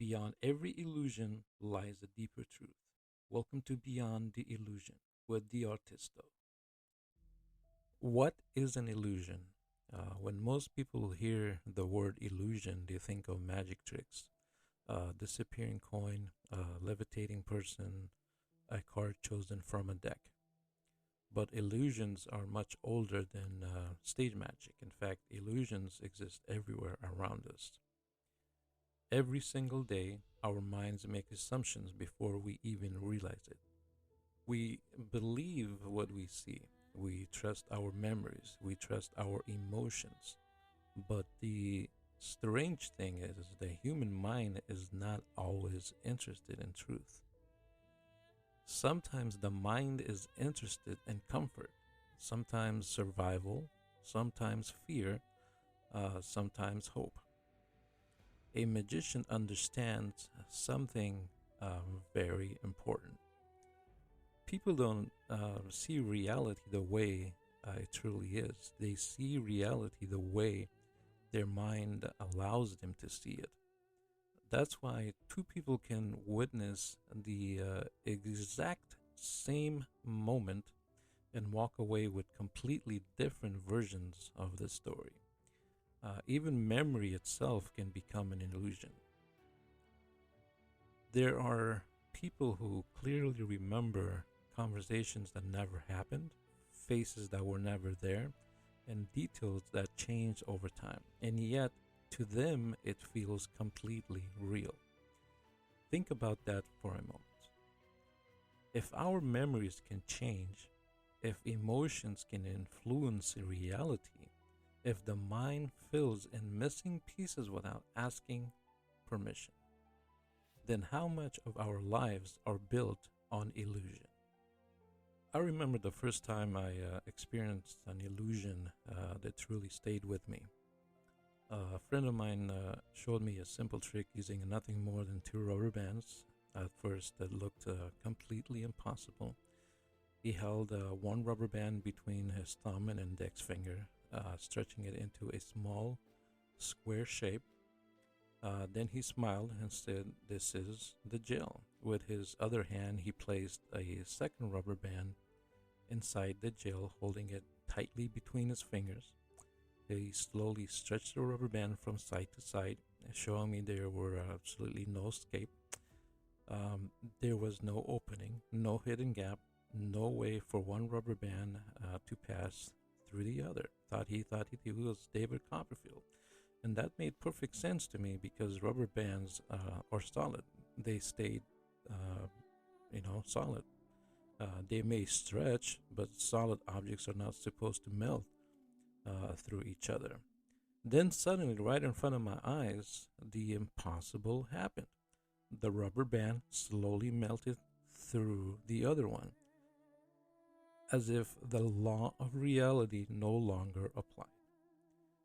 Beyond every illusion lies a deeper truth. Welcome to Beyond the Illusion with the R-TisT-O. What is an illusion? When most people hear the word illusion, they think of magic tricks, disappearing coin, levitating person, a card chosen from a deck. But illusions are much older than stage magic. In fact, illusions exist everywhere around us. Every single day, our minds make assumptions before we even realize it. We believe what we see. We trust our memories. We trust our emotions. But the strange thing is the human mind is not always interested in truth. Sometimes the mind is interested in comfort, sometimes survival, sometimes fear, sometimes hope. A magician understands something very important. People don't see reality the way it truly is. They see reality the way their mind allows them to see it. That's why two people can witness the exact same moment and walk away with completely different versions of the story. Even memory itself can become an illusion. There are people who clearly remember conversations that never happened, faces that were never there, and details that change over time. And yet, to them, it feels completely real. Think about that for a moment. If our memories can change, if emotions can influence reality, if the mind fills in missing pieces without asking permission, then how much of our lives are built on illusion? I remember the first time I experienced an illusion that truly stayed with me. A friend of mine showed me a simple trick using nothing more than two rubber bands. At first, that looked completely impossible. He held one rubber band between his thumb and index finger, stretching it into a small square shape. Then he smiled and said, "This is the gel." With his other hand, he placed a second rubber band inside the gel, holding it tightly between his fingers. He slowly stretched the rubber band from side to side, showing me there were absolutely no escape. There was no opening, no hidden gap, no way for one rubber band to pass through the other. He was David Copperfield. And that made perfect sense to me because rubber bands are solid. They stayed, solid. They may stretch, but solid objects are not supposed to melt through each other. Then suddenly, right in front of my eyes, the impossible happened. The rubber band slowly melted through the other one, as if the law of reality no longer applied.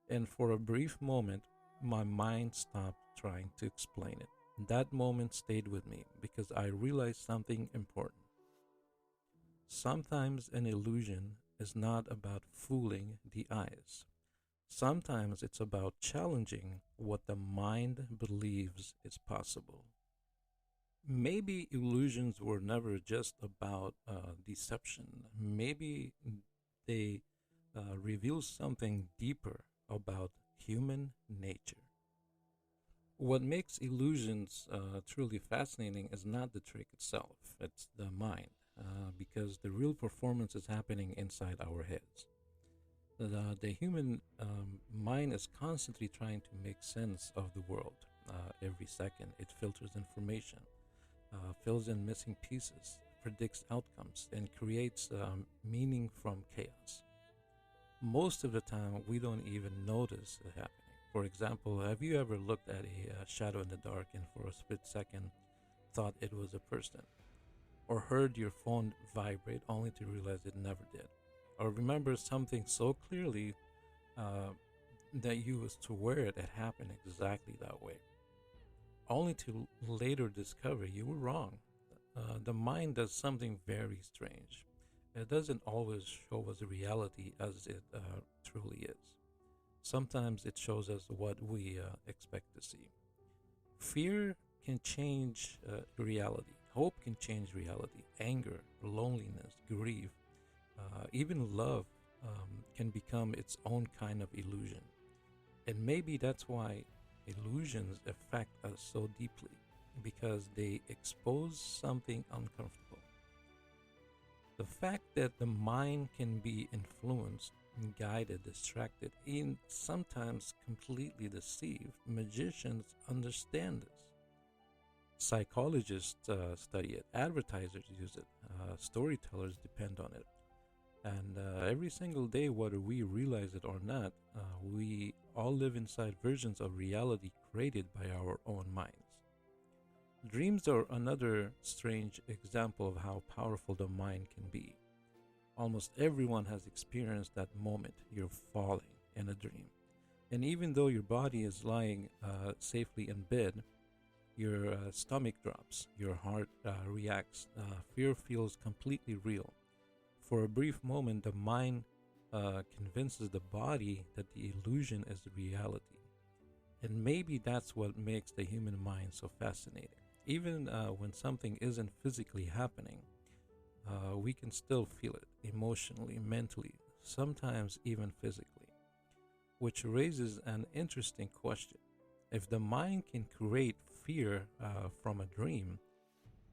And for a brief moment, my mind stopped trying to explain it. That moment stayed with me because I realized something important. Sometimes an illusion is not about fooling the eyes. Sometimes it's about challenging what the mind believes is possible. Maybe illusions were never just about deception. Maybe they reveal something deeper about human nature. What makes illusions truly fascinating is not the trick itself, it's the mind, because the real performance is happening inside our heads. The human mind is constantly trying to make sense of the world. Every second, it filters information, fills in missing pieces, predicts outcomes, and creates meaning from chaos. Most of the time, we don't even notice it happening. For example, have you ever looked at a shadow in the dark and for a split second thought it was a person? Or heard your phone vibrate only to realize it never did? Or remember something so clearly uh, that you was aware it had happened exactly that way, only to later discover you were wrong. The mind does something very strange. It doesn't always show us reality as it truly is. Sometimes it shows us what we expect to see. Fear can change reality. Hope can change reality. Anger, loneliness, grief, even love can become its own kind of illusion. And maybe that's why illusions affect us so deeply, because they expose something uncomfortable. The fact that the mind can be influenced, guided, distracted, and sometimes completely deceived, magicians understand this. Psychologists study it, advertisers use it, storytellers depend on it. And every single day, whether we realize it or not, we all live inside versions of reality created by our own minds. Dreams are another strange example of how powerful the mind can be. Almost everyone has experienced that moment you're falling in a dream. And even though your body is lying safely in bed, your stomach drops, your heart reacts, fear feels completely real. For a brief moment, the mind convinces the body that the illusion is reality. And maybe that's what makes the human mind so fascinating. Even when something isn't physically happening, we can still feel it emotionally, mentally, sometimes even physically. Which raises an interesting question. If the mind can create fear from a dream,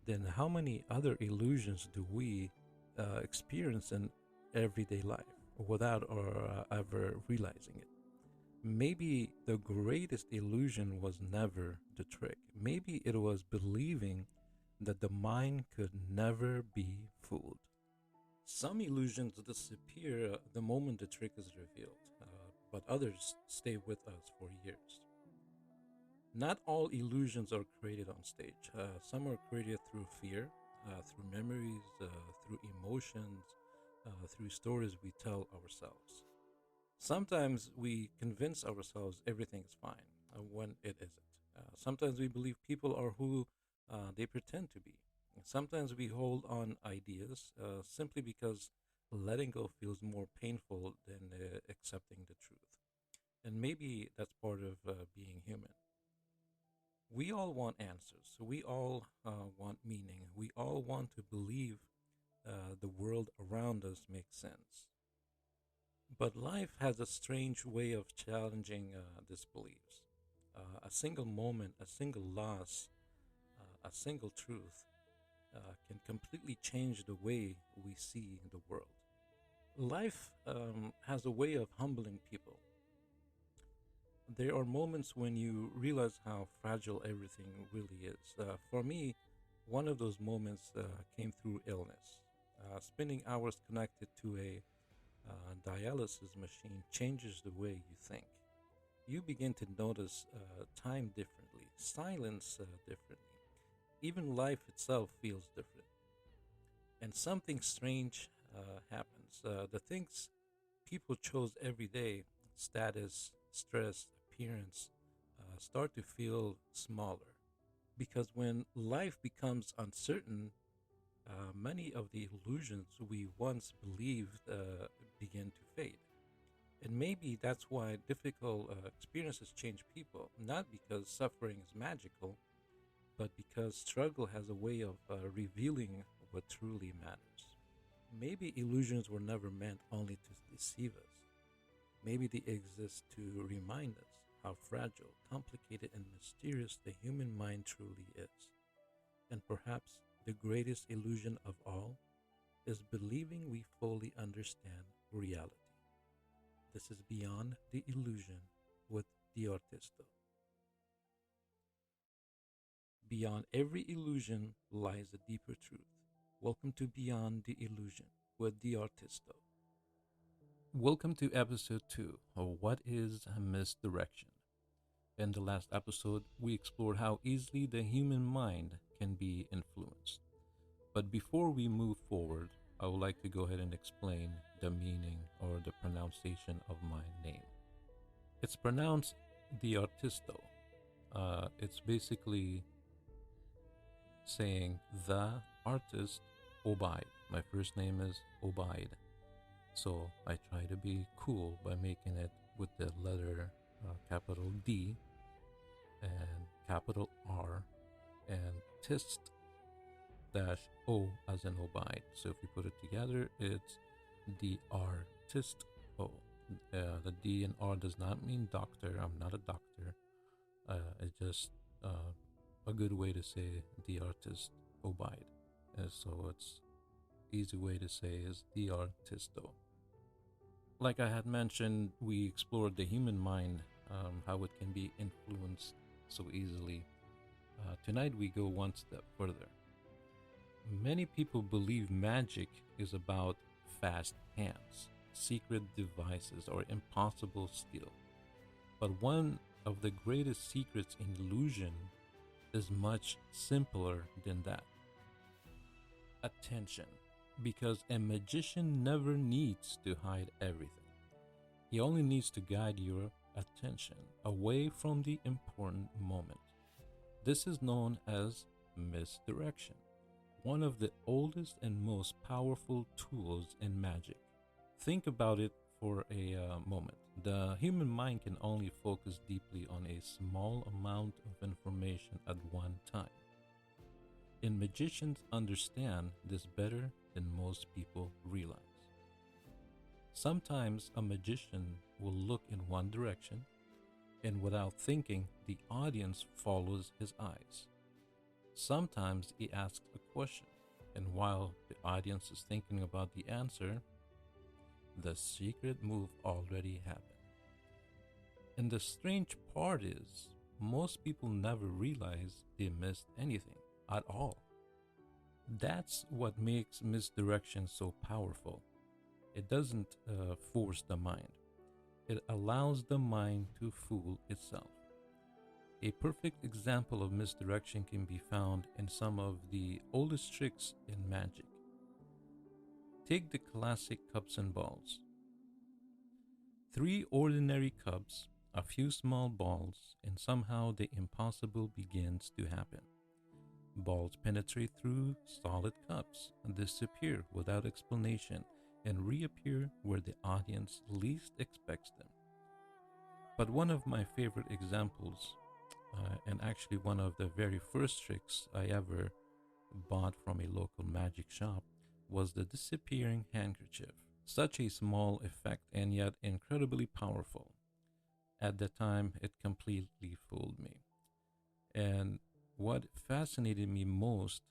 then how many other illusions do we experience in everyday life without or ever realizing it? Maybe the greatest illusion was never the trick. Maybe it was believing that the mind could never be fooled. Some illusions disappear the moment the trick is revealed, but others stay with us for years. Not all illusions are created on stage. Some are created through fear, through memories, through emotions, through stories we tell ourselves. Sometimes we convince ourselves everything is fine when it isn't. Sometimes we believe people are who they pretend to be. And sometimes we hold on ideas simply because letting go feels more painful than accepting the truth. And maybe that's part of being human. We all want answers. We all want meaning. We all want to believe the world around us makes sense. But life has a strange way of challenging these beliefs. A single moment, a single loss, a single truth can completely change the way we see the world. Life has a way of humbling people. There are moments when you realize how fragile everything really is. For me, one of those moments came through illness. Spending hours connected to a dialysis machine changes the way you think. You begin to notice time differently, silence differently. Even life itself feels different. And something strange happens. The things people chose every day, status, stress, appearance, start to feel smaller. Because when life becomes uncertain, many of the illusions we once believed begin to fade. And maybe that's why difficult experiences change people, not because suffering is magical, but because struggle has a way of revealing what truly matters. Maybe illusions were never meant only to deceive us. Maybe they exist to remind us how fragile, complicated, and mysterious the human mind truly is. And perhaps the greatest illusion of all is believing we fully understand reality. This is Beyond the Illusion with the R-TisT-O. Beyond every illusion lies a deeper truth. Welcome to Beyond the Illusion with the R-TisT-O. Welcome to episode 2 of What is Misdirection. In the last episode, we explored how easily the human mind can be influenced. But before we move forward, I would like to go ahead and explain the meaning or the pronunciation of my name. It's pronounced the R-TisT-O. It's basically saying the artist Obaid. My first name is Obaid. So I try to be cool by making it with the letter capital D and capital R R-TisT-O as in obide. So if we put it together, it's the R-TisT-O. The D and R does not mean doctor. I'm not a doctor. It's just a good way to say the artist obide. So it's easy way to say is the R-TisT-O. Like I had mentioned, we explored the human mind, how it can be influenced so easily. Tonight we go one step further. Many people believe magic is about fast hands, secret devices, or impossible skill. But one of the greatest secrets in illusion is much simpler than that. Attention. Because a magician never needs to hide everything. He only needs to guide your attention away from the important moment. This is known as misdirection, one of the oldest and most powerful tools in magic. Think about it for a moment. The human mind can only focus deeply on a small amount of information at one time. And magicians understand this better than most people realize. Sometimes a magician will look in one direction, and without thinking, the audience follows his eyes. Sometimes he asks a question, and while the audience is thinking about the answer, the secret move already happened. And the strange part is, most people never realize they missed anything at all. That's what makes misdirection so powerful. It doesn't force the mind. It allows the mind to fool itself. A perfect example of misdirection can be found in some of the oldest tricks in magic. Take the classic cups and balls. 3 ordinary cups, a few small balls, and somehow the impossible begins to happen. Balls penetrate through solid cups, disappear without explanation, and reappear where the audience least expects them. But one of my favorite examples, and actually one of the very first tricks I ever bought from a local magic shop, was the disappearing handkerchief. Such a small effect and yet incredibly powerful. At the time, it completely fooled me. And what fascinated me most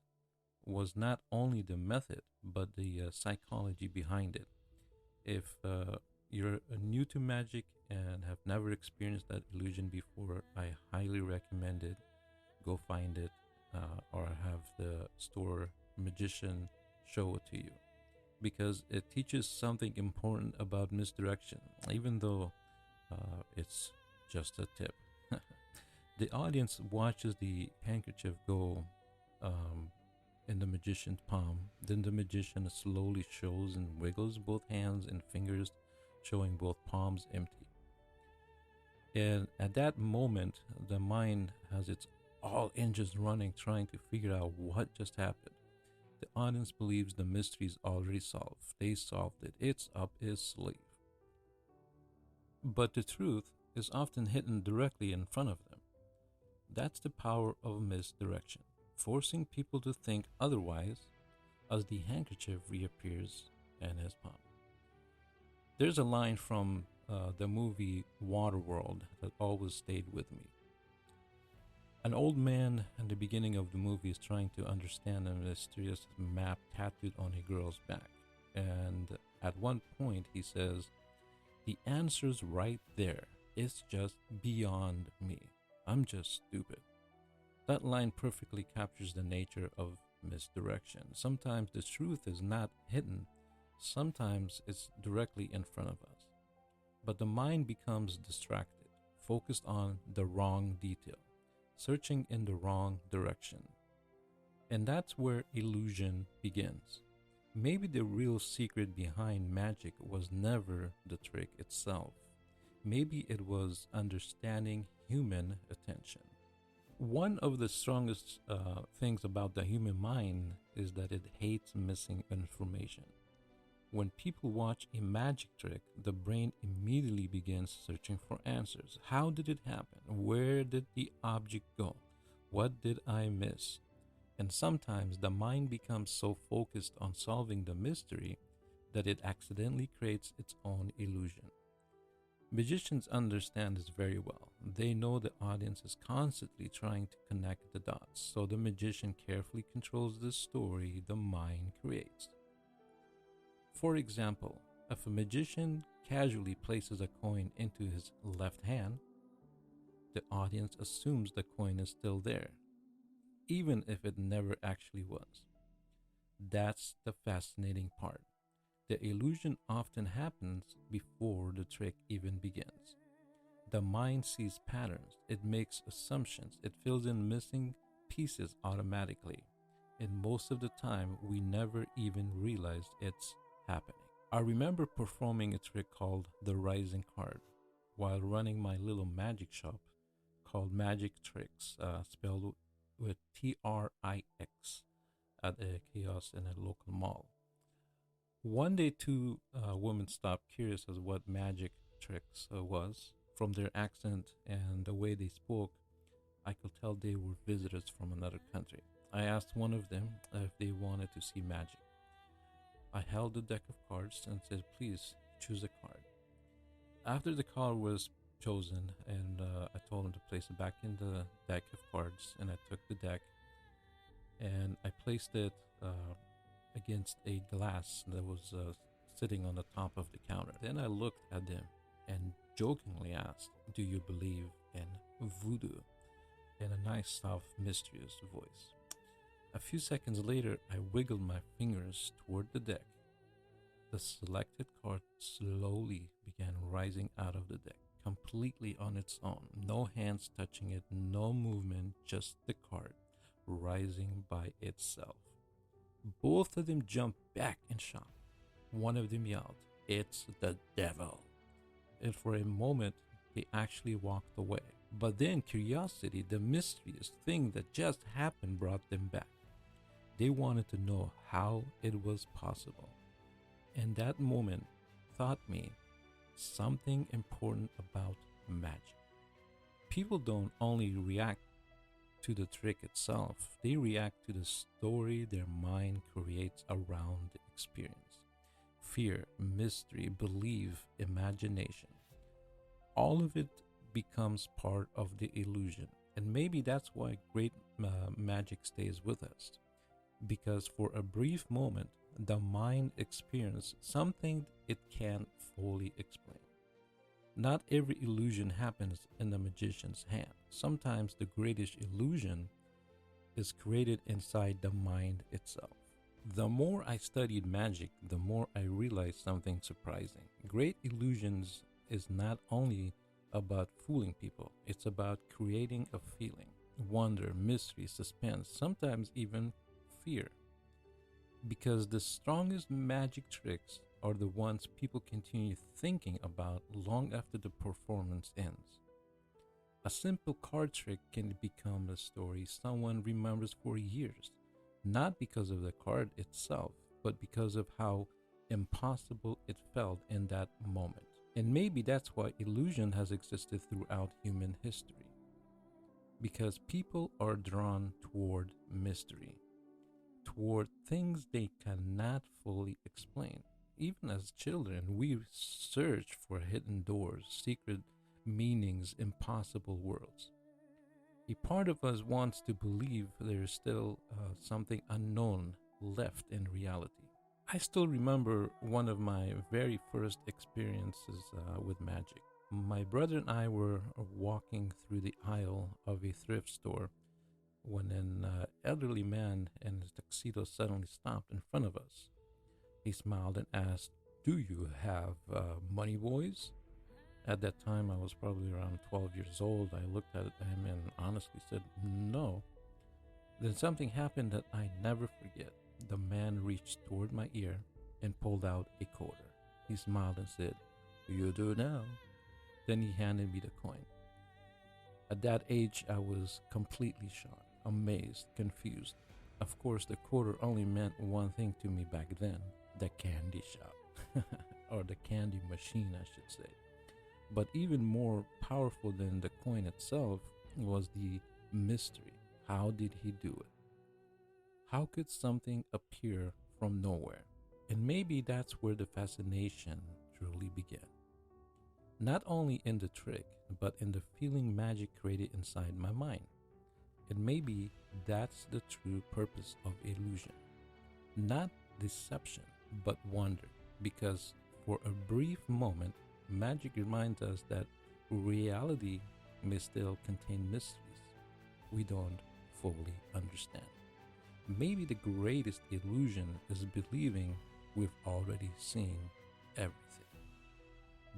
was not only the method, but the psychology behind it. If you're new to magic and have never experienced that illusion before, I highly recommend it. Go find it or have the store magician show it to you, because it teaches something important about misdirection, even though it's just a tip. The audience watches the handkerchief go in the magician's palm. Then the magician slowly shows and wiggles both hands and fingers, showing both palms empty. And at that moment, the mind has its all engines running, trying to figure out what just happened. The audience believes the mystery is already solved. They solved it. It's up his sleeve. But the truth is often hidden directly in front of them. That's the power of misdirection, forcing people to think otherwise as the handkerchief reappears in his palm. There's a line from the movie Waterworld that always stayed with me. An old man in the beginning of the movie is trying to understand a mysterious map tattooed on a girl's back. And at one point he says, "The answer's right there. It's just beyond me. I'm just stupid." That line perfectly captures the nature of misdirection. Sometimes the truth is not hidden. Sometimes it's directly in front of us. But the mind becomes distracted, focused on the wrong detail, searching in the wrong direction. And that's where illusion begins. Maybe the real secret behind magic was never the trick itself. Maybe it was understanding human attention. One of the strongest things about the human mind is that it hates missing information. When people watch a magic trick, the brain immediately begins searching for answers. How did it happen? Where did the object go? What did I miss? And sometimes the mind becomes so focused on solving the mystery that it accidentally creates its own illusion. Magicians understand this very well. They know the audience is constantly trying to connect the dots, so the magician carefully controls the story the mind creates. For example, if a magician casually places a coin into his left hand, the audience assumes the coin is still there, even if it never actually was. That's the fascinating part. The illusion often happens before the trick even begins. The mind sees patterns, it makes assumptions, it fills in missing pieces automatically, and most of the time we never even realize it's happening. I remember performing a trick called the Rising Card while running my little magic shop called Magic Tricks, spelled with TRIX, at a kiosk in a local mall. One day, two women stopped, curious as what magic tricks was. From their accent and the way they spoke, I could tell they were visitors from another country. I asked one of them if they wanted to see magic. I held the deck of cards and said, "Please choose a card." After the card was chosen, and I told them to place it back in the deck of cards, and I took the deck and I placed it against a glass that was sitting on the top of the counter. Then I looked at them and jokingly asked, "Do you believe in voodoo?" in a nice, soft, mysterious voice. A few seconds later, I wiggled my fingers toward the deck. The selected card slowly began rising out of the deck, completely on its own. No hands touching it, no movement, just the card rising by itself. Both of them jumped back in shock. One of them yelled, "It's the devil." And for a moment, they actually walked away. But then curiosity, the mysterious thing that just happened, brought them back. They wanted to know how it was possible. And that moment taught me something important about magic. People don't only react to the trick itself, they react to the story their mind creates around the experience. Fear, mystery, belief, imagination. All of it becomes part of the illusion. And maybe that's why great magic stays with us. Because for a brief moment, the mind experiences something it can't fully explain. Not every illusion happens in the magician's hand. Sometimes the greatest illusion is created inside the mind itself. The more I studied magic, the more I realized something surprising. Great illusions is not only about fooling people, it's about creating a feeling, wonder, mystery, suspense, sometimes even fear. Because the strongest magic tricks are the ones people continue thinking about long after the performance ends. A simple card trick can become a story someone remembers for years, not because of the card itself, but because of how impossible it felt in that moment. And maybe that's why illusion has existed throughout human history. Because people are drawn toward mystery, toward things they cannot fully explain. Even as children, we search for hidden doors, secret meanings, impossible worlds. A part of us wants to believe there is still something unknown left in reality. I still remember one of my very first experiences with magic. My brother and I were walking through the aisle of a thrift store when an elderly man in his tuxedo suddenly stopped in front of us. He smiled and asked, "Do you have money, boys?" At that time, I was probably around 12 years old. I looked at him and honestly said, "No." Then something happened that I never forget. The man reached toward my ear and pulled out a quarter. He smiled and said, "You do now." Then he handed me the coin. At that age, I was completely shocked, amazed, confused. Of course, the quarter only meant one thing to me back then: the candy shop, or the candy machine, I should say. But even more powerful than the coin itself was the mystery. How did he do it? How could something appear from nowhere? And maybe that's where the fascination truly began. Not only in the trick, but in the feeling magic created inside my mind. And maybe that's the true purpose of illusion. Not deception, but wonder. Because for a brief moment, magic reminds us that reality may still contain mysteries we don't fully understand. Maybe the greatest illusion is believing we've already seen everything.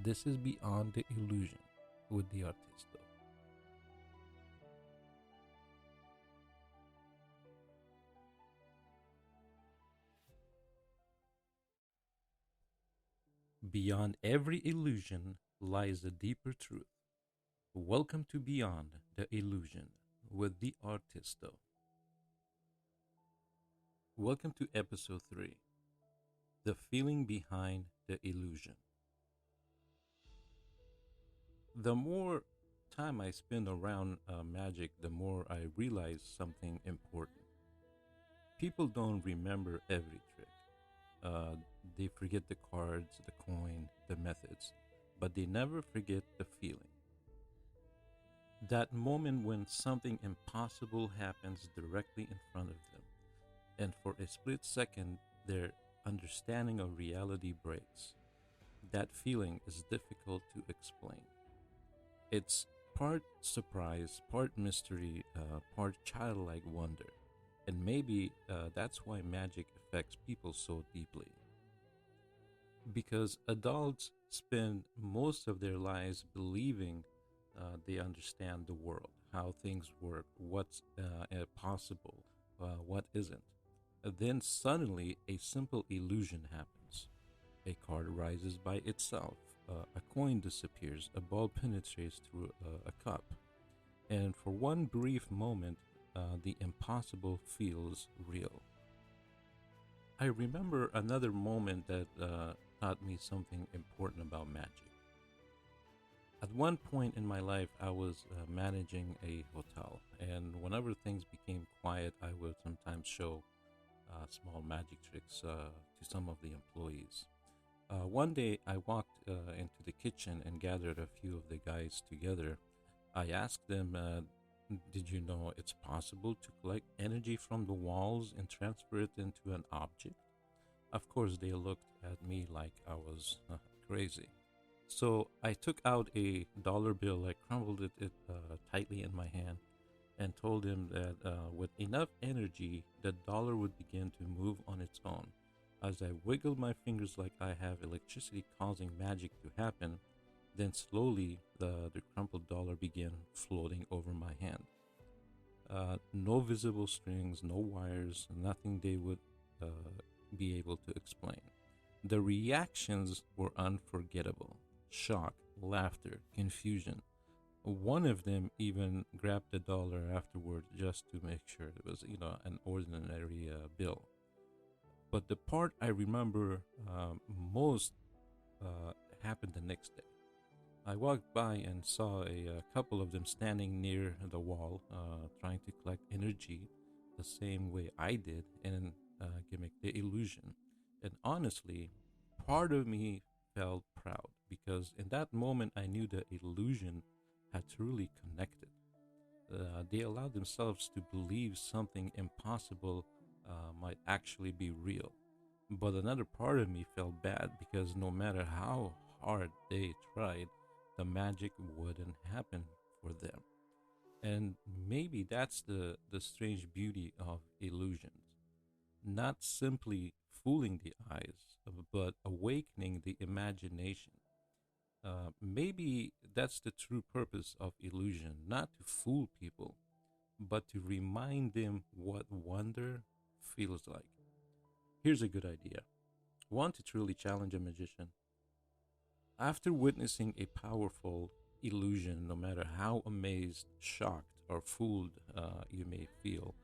This is Beyond the Illusion with the R-TisT-O. Beyond every illusion lies a deeper truth. Welcome to Beyond the Illusion with the R-TisT-O. Welcome to episode 3, The Feeling Behind the Illusion. The more time I spend around magic, the more I realize something important. People don't remember every trick. Uh, they forget the cards, the coin, the methods, but they never forget the feeling. That moment when something impossible happens directly in front of them, and for a split second, their understanding of reality breaks. That feeling is difficult to explain. It's part surprise, part mystery, part childlike wonder. And maybe that's why magic affects people so deeply. Because adults spend most of their lives believing they understand the world, how things work, what's possible, what isn't. Then suddenly a simple illusion happens. A card rises by itself, a coin disappears, a ball penetrates through a cup. And for one brief moment, the impossible feels real. I remember another moment that taught me something important about magic. At one point in my life, I was managing a hotel, and whenever things became quiet, I would sometimes show small magic tricks to some of the employees. One day, I walked into the kitchen and gathered a few of the guys together. I asked them, did you know it's possible to collect energy from the walls and transfer it into an object? Of course, they looked at me like I was crazy. So I took out a dollar bill, I crumbled it tightly in my hand, and told him that with enough energy, the dollar would begin to move on its own. As I wiggled my fingers like I have electricity causing magic to happen, then slowly the crumpled dollar began floating over my hand. No visible strings, no wires, nothing they would uh, be able to explain. The reactions were unforgettable: shock, laughter, confusion. One of them even grabbed the dollar afterward just to make sure it was, an ordinary bill. But the part I remember most happened the next day. I walked by and saw a couple of them standing near the wall, trying to collect energy the same way I did and gimmick the illusion. And honestly, part of me felt proud because in that moment I knew the illusion had truly connected. They allowed themselves to believe something impossible might actually be real. But another part of me felt bad because no matter how hard they tried, the magic wouldn't happen for them. And maybe that's the strange beauty of illusions. Not simply fooling the eyes, but awakening the imagination. Maybe that's the true purpose of illusion, not to fool people, but to remind them what wonder feels like. Here's a good idea. Want to truly challenge a magician? After witnessing a powerful illusion, no matter how amazed, shocked, or fooled you may feel,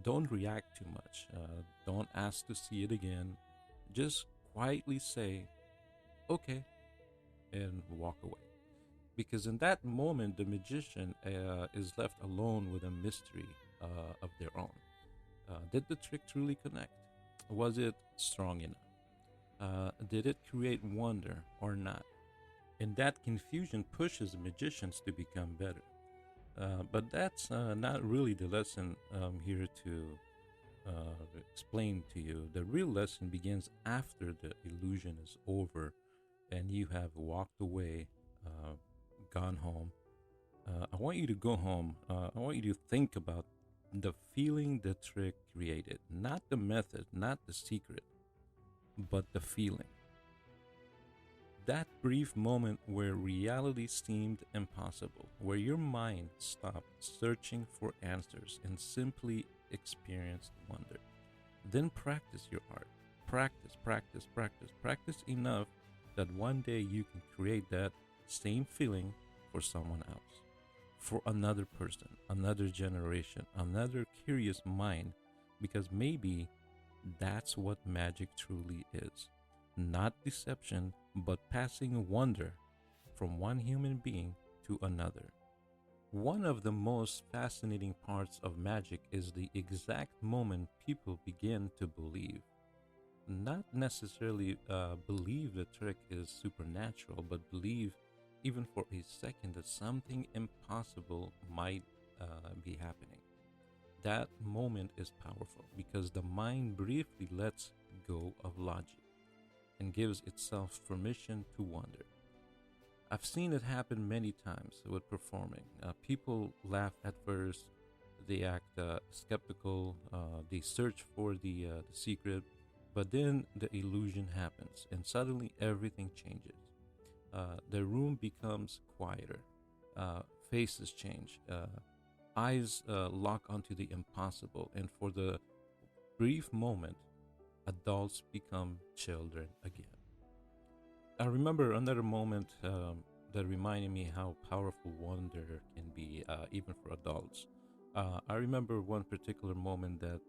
don't react too much. Don't ask to see it again. Just quietly say, okay, and walk away. Because in that moment, the magician is left alone with a mystery of their own. Did the trick truly connect? Was it strong enough? Did it create wonder or not? And that confusion pushes magicians to become better. But that's not really the lesson I'm here to explain to you. The real lesson begins after the illusion is over and you have walked away, uh, gone home. I want you to go home. I want you to think about the feeling the trick created, not the method, not the secret, but the feeling. That brief moment where reality seemed impossible, where your mind stopped searching for answers and simply experienced wonder. Then practice your art. Practice, practice, practice, practice enough that one day you can create that same feeling for someone else, for another person, another generation, another curious mind, because maybe that's what magic truly is. Not deception, but passing wonder from one human being to another. One of the most fascinating parts of magic is the exact moment people begin to believe. Not necessarily believe the trick is supernatural, but believe even for a second that something impossible might be happening. That moment is powerful because the mind briefly lets go of logic and gives itself permission to wonder. I've seen it happen many times with performing. People laugh at first, they act skeptical, they search for the secret, but then the illusion happens and suddenly everything changes. The room becomes quieter, uh, faces change, eyes lock onto the impossible, and for the brief moment, adults become children again. I remember another moment that reminded me how powerful wonder can be, even for adults. I remember one particular moment that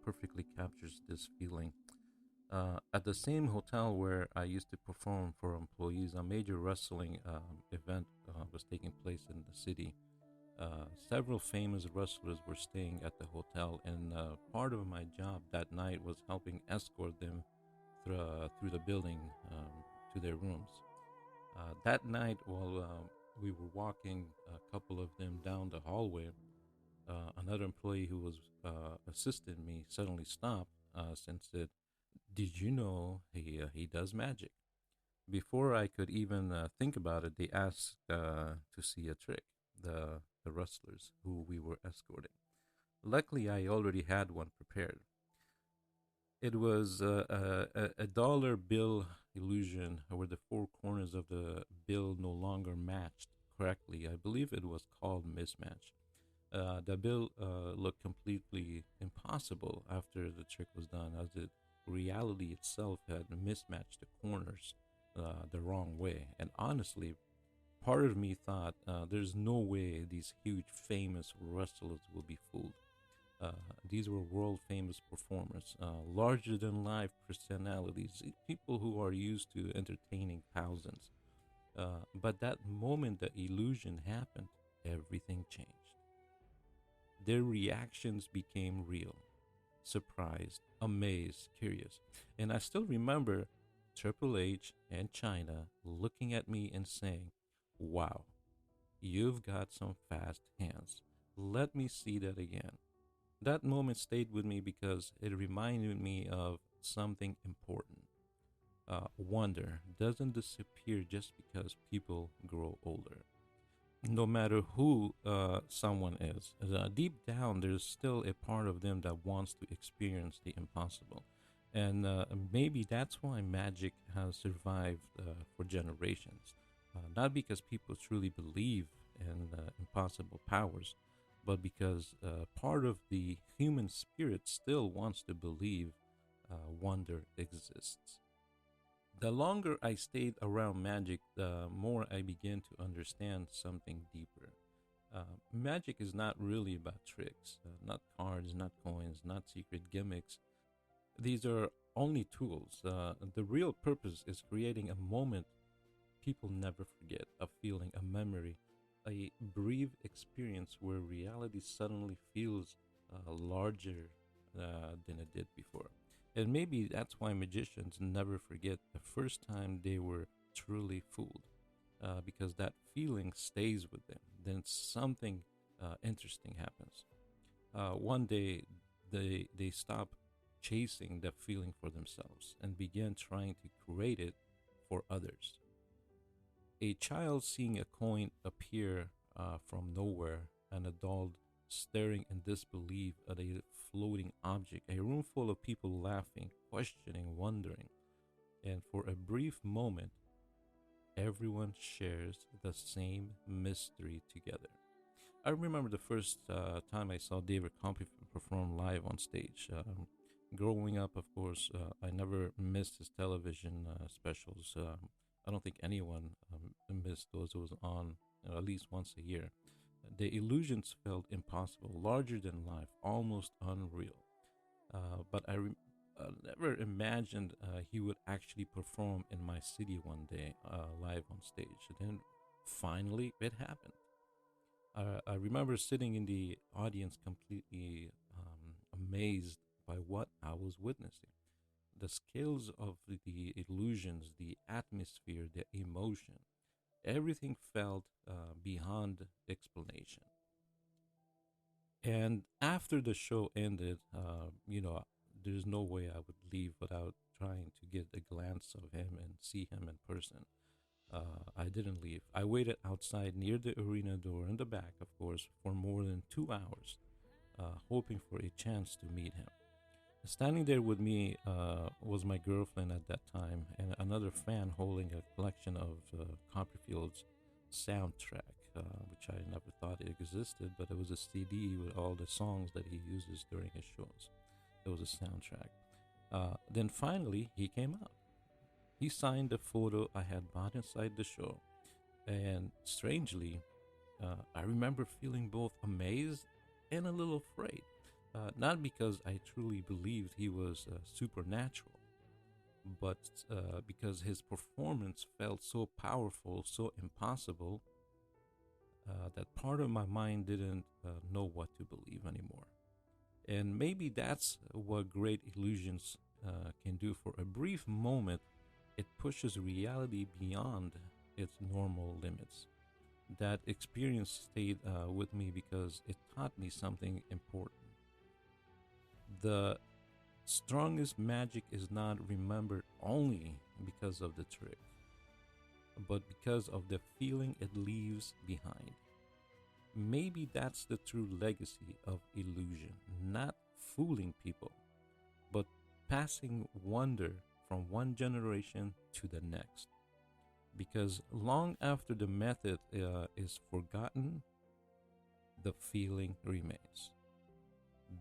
perfectly captures this feeling. At the same hotel where I used to perform for employees, a major wrestling event was taking place in the city. Several famous wrestlers were staying at the hotel, and part of my job that night was helping escort them through the building to their rooms. That night, while we were walking, a couple of them down the hallway, another employee who was assisting me suddenly stopped us and said, "Did you know he does magic?" Before I could even think about it, they asked to see a trick. The wrestlers who we were escorting. Luckily, I already had one prepared. It was a dollar bill illusion where the four corners of the bill no longer matched correctly. I believe it was called mismatch. The bill looked completely impossible after the trick was done, as the reality itself had mismatched the corners the wrong way. And honestly, part of me thought there's no way these huge famous wrestlers will be fooled. Uh, these were world famous performers, larger than life personalities, people who are used to entertaining thousands. But that moment the illusion happened, everything changed. Their reactions became real, surprised, amazed, curious. And I still remember Triple H and China looking at me and saying, "Wow, you've got some fast hands. Let me see that again." That moment stayed with me because it reminded me of something important. Wonder doesn't disappear just because people grow older. No matter who someone is, deep down, there's still a part of them that wants to experience the impossible. And maybe that's why magic has survived for generations. Not because people truly believe in impossible powers, but because part of the human spirit still wants to believe wonder exists. The longer I stayed around magic, the more I began to understand something deeper. Magic is not really about tricks, not cards, not coins, not secret gimmicks. These are only tools. The real purpose is creating a moment people never forget, a feeling, a memory, a brief experience where reality suddenly feels larger than it did before. And maybe that's why magicians never forget the first time they were truly fooled, because that feeling stays with them. Then something interesting happens. One day, they stop chasing the feeling for themselves and begin trying to create it for others. A child seeing a coin appear from nowhere, an adult staring in disbelief at a floating object, a room full of people laughing, questioning, wondering, and for a brief moment, everyone shares the same mystery together. I remember the first time I saw David Copperfield perform live on stage. Growing up, of course, I never missed his television specials. I don't think anyone missed those. It was on at least once a year. The illusions felt impossible, larger than life, almost unreal. But I never imagined he would actually perform in my city one day, live on stage. And then finally, it happened. I remember sitting in the audience completely amazed by what I was witnessing. The scales of the illusions, the atmosphere, the emotion, everything felt beyond explanation. And after the show ended, there's no way I would leave without trying to get a glance of him and see him in person. I didn't leave. I waited outside near the arena door in the back, of course, for more than 2 hours, hoping for a chance to meet him. Standing there with me was my girlfriend at that time and another fan holding a collection of Copperfield's soundtrack, which I never thought it existed, but it was a CD with all the songs that he uses during his shows. It was a soundtrack. Then finally, he came out. He signed the photo I had bought inside the show. And strangely, I remember feeling both amazed and a little afraid. Not because I truly believed he was supernatural, but because his performance felt so powerful, so impossible, that part of my mind didn't know what to believe anymore. And maybe that's what great illusions can do. For a brief moment, it pushes reality beyond its normal limits. That experience stayed with me because it taught me something important. The strongest magic is not remembered only because of the trick, but because of the feeling it leaves behind. Maybe that's the true legacy of illusion, not fooling people, but passing wonder from one generation to the next. Because long after the method is forgotten, the feeling remains.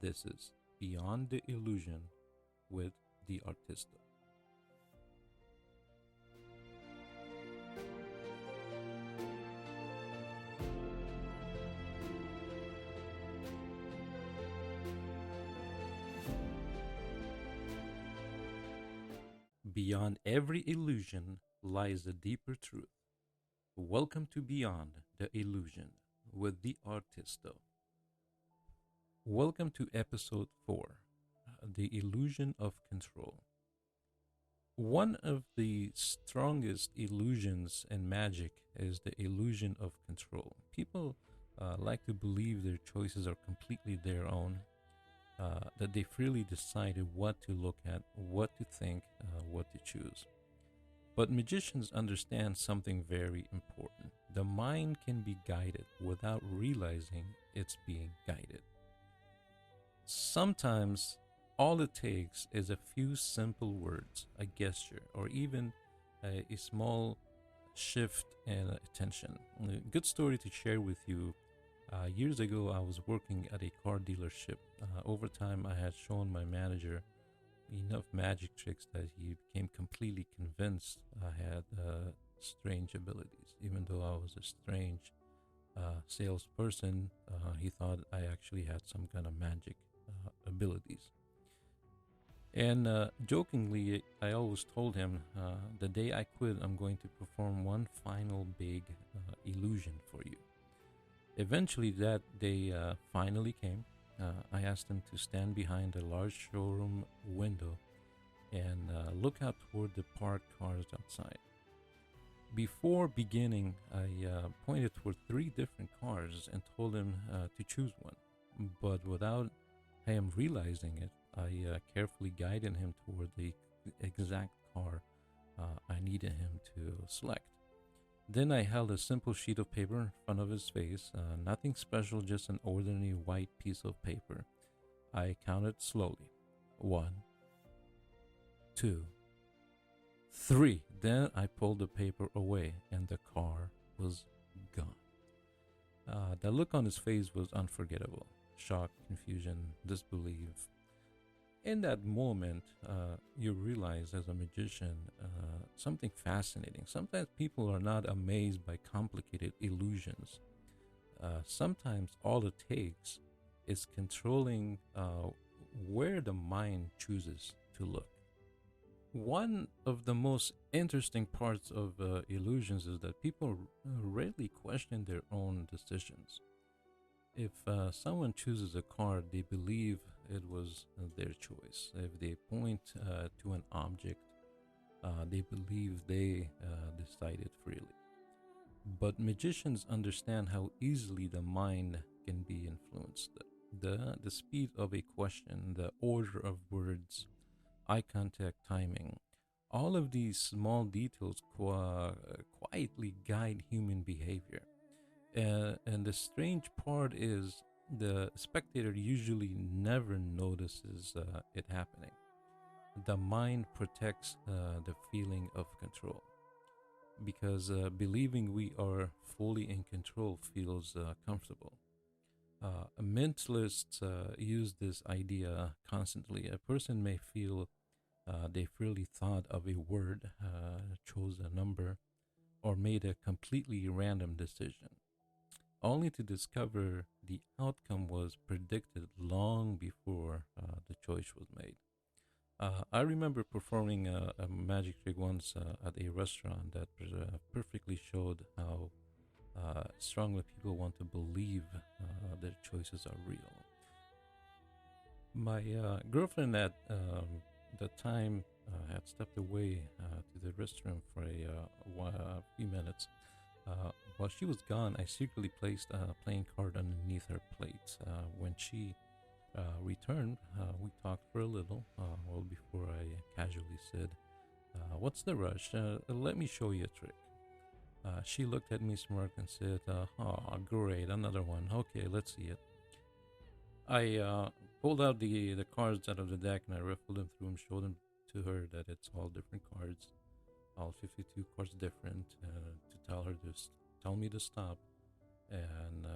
This is Beyond the Illusion with the R-TisT-O. Beyond every illusion lies a deeper truth. Welcome to Beyond the Illusion with the R-TisT-O. Welcome to episode 4, The Illusion of Control. One of the strongest illusions in magic is the illusion of control. People like to believe their choices are completely their own, that they freely decided what to look at, what to think, what to choose. But magicians understand something very important. The mind can be guided without realizing it's being guided. Sometimes all it takes is a few simple words, a gesture, or even a small shift in attention. A good story to share with you. Years ago, I was working at a car dealership. Over time, I had shown my manager enough magic tricks that he became completely convinced I had strange abilities. Even though I was a strange salesperson, he thought I actually had some kind of magic abilities. And jokingly, I always told him, the day I quit, I'm going to perform one final big illusion for you. Eventually, that day finally came. I asked him to stand behind a large showroom window and look out toward the parked cars outside. Before beginning, I pointed toward three different cars and told him to choose one. But without him realizing it, I carefully guided him toward the exact car I needed him to select. Then I held a simple sheet of paper in front of his face, nothing special, just an ordinary white piece of paper. I counted slowly. 1, 2, 3. Then I pulled the paper away and the car was gone. The look on his face was unforgettable. Shock, confusion, disbelief. In that moment, you realize as a magician something fascinating. Sometimes people are not amazed by complicated illusions. Sometimes all it takes is controlling where the mind chooses to look. One of the most interesting parts of illusions is that people rarely question their own decisions. If someone chooses a card, they believe it was their choice. If they point to an object, they believe they decided freely. But magicians understand how easily the mind can be influenced. The speed of a question, the order of words, eye contact, timing, all of these small details quietly guide human behavior. And the strange part is the spectator usually never notices it happening. The mind protects the feeling of control because believing we are fully in control feels comfortable. Mentalists use this idea constantly. A person may feel they freely thought of a word, chose a number, or made a completely random decision, only to discover the outcome was predicted long before the choice was made. I remember performing a magic trick once at a restaurant that perfectly showed how strongly people want to believe their choices are real. My girlfriend at the time had stepped away to the restroom for a few minutes. While she was gone, I secretly placed a playing card underneath her plate. When she returned, we talked for a little, well, before I casually said, "What's the rush? Let me show you a trick." She looked at me smart and said, "Oh, great, another one. Okay, let's see it." I pulled out the cards out of the deck and I riffled them through and showed them to her that it's all different cards, all 52 cards different, to tell me to stop, and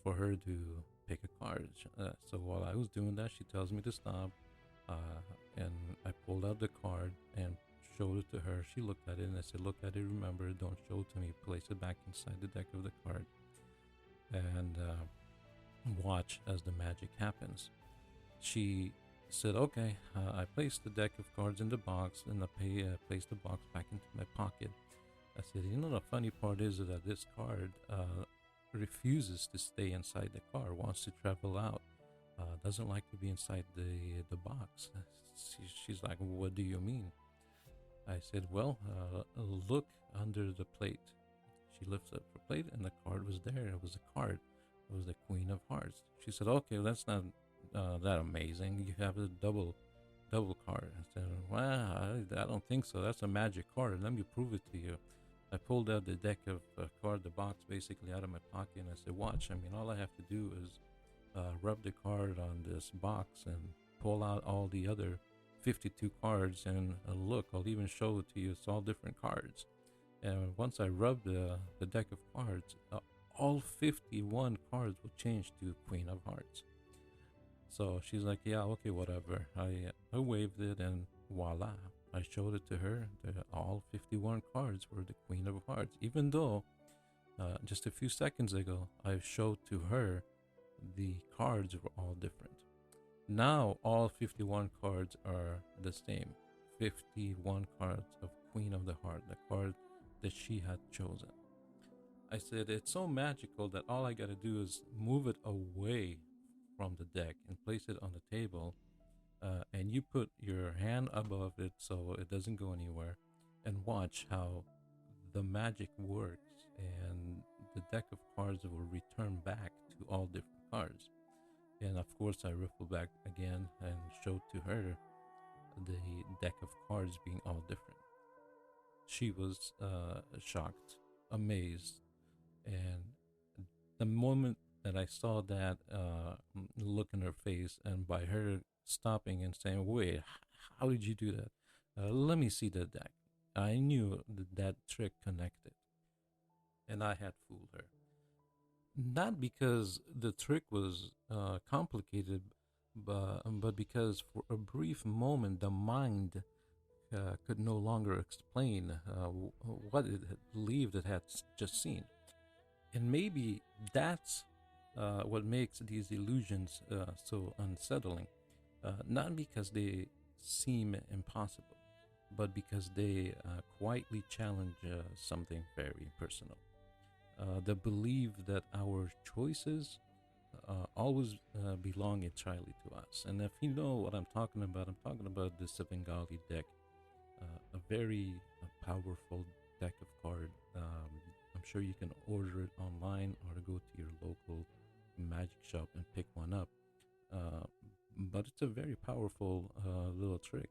for her to pick a card. So while I was doing that, she tells me to stop, and I pulled out the card and showed it to her. She looked at it and I said, "Look at it, remember, don't show it to me. Place it back inside the deck of the card and watch as the magic happens." She said, "Okay." I placed the deck of cards in the box and I placed the box back into my pocket. I said, "You know, the funny part is that this card refuses to stay inside the car, wants to travel out, doesn't like to be inside the box." She's like, "What do you mean?" I said, "Well, look under the plate." She lifts up her plate and the card was there. It was a card. It was the Queen of Hearts. She said, "Okay, that's not that amazing. You have a double card." I said, "Well, I don't think so. That's a magic card. Let me prove it to you." I pulled out the deck of card, the box basically out of my pocket, and I said, "Watch. I mean, all I have to do is rub the card on this box and pull out all the other 52 cards, and look, I'll even show it to you. It's all different cards." And once I rubbed the deck of cards, all 51 cards will change to Queen of Hearts. So she's like, "Yeah, okay, whatever." I waved it and voila, I showed it to her. All 51 cards were the Queen of Hearts, even though just a few seconds ago I showed to her the cards were all different. Now all 51 cards are the same. 51 cards of Queen of the Heart, the card that she had chosen. I said, "It's so magical that all I gotta do is move it away from the deck and place it on the table, and you put your hand above it so it doesn't go anywhere, and watch how the magic works, and the deck of cards will return back to all different cards. And of course, I ripple back again and showed to her the deck of cards being all different. She was shocked, amazed, and the moment that I saw that look in her face, and by her stopping and saying, "Wait, how did you do that? Let me see the deck." I knew that that trick connected, and I had fooled her. Not because the trick was complicated, but because for a brief moment the mind could no longer explain what it had believed it had just seen. And maybe that's what makes these illusions so unsettling. Not because they seem impossible, but because they quietly challenge something very personal. The belief that our choices always belong entirely to us. And if you know what I'm talking about the Bengali deck, a very powerful deck of card. I'm sure you can order it online or go to your local magic shop and pick one up. Uh, but it's a very powerful little trick.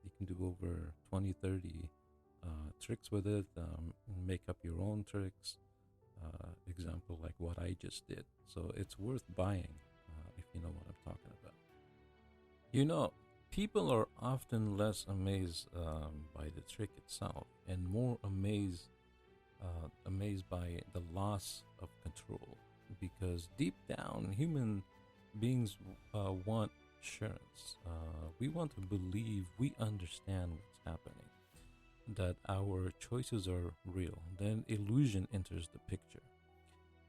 You can do over 20, 30 tricks with it, make up your own tricks. Example like what I just did. So it's worth buying if you know what I'm talking about. You know, people are often less amazed by the trick itself and more amazed by the loss of control, because deep down human beings want assurance. We want to believe we understand what's happening, that our choices are real. Then illusion enters the picture.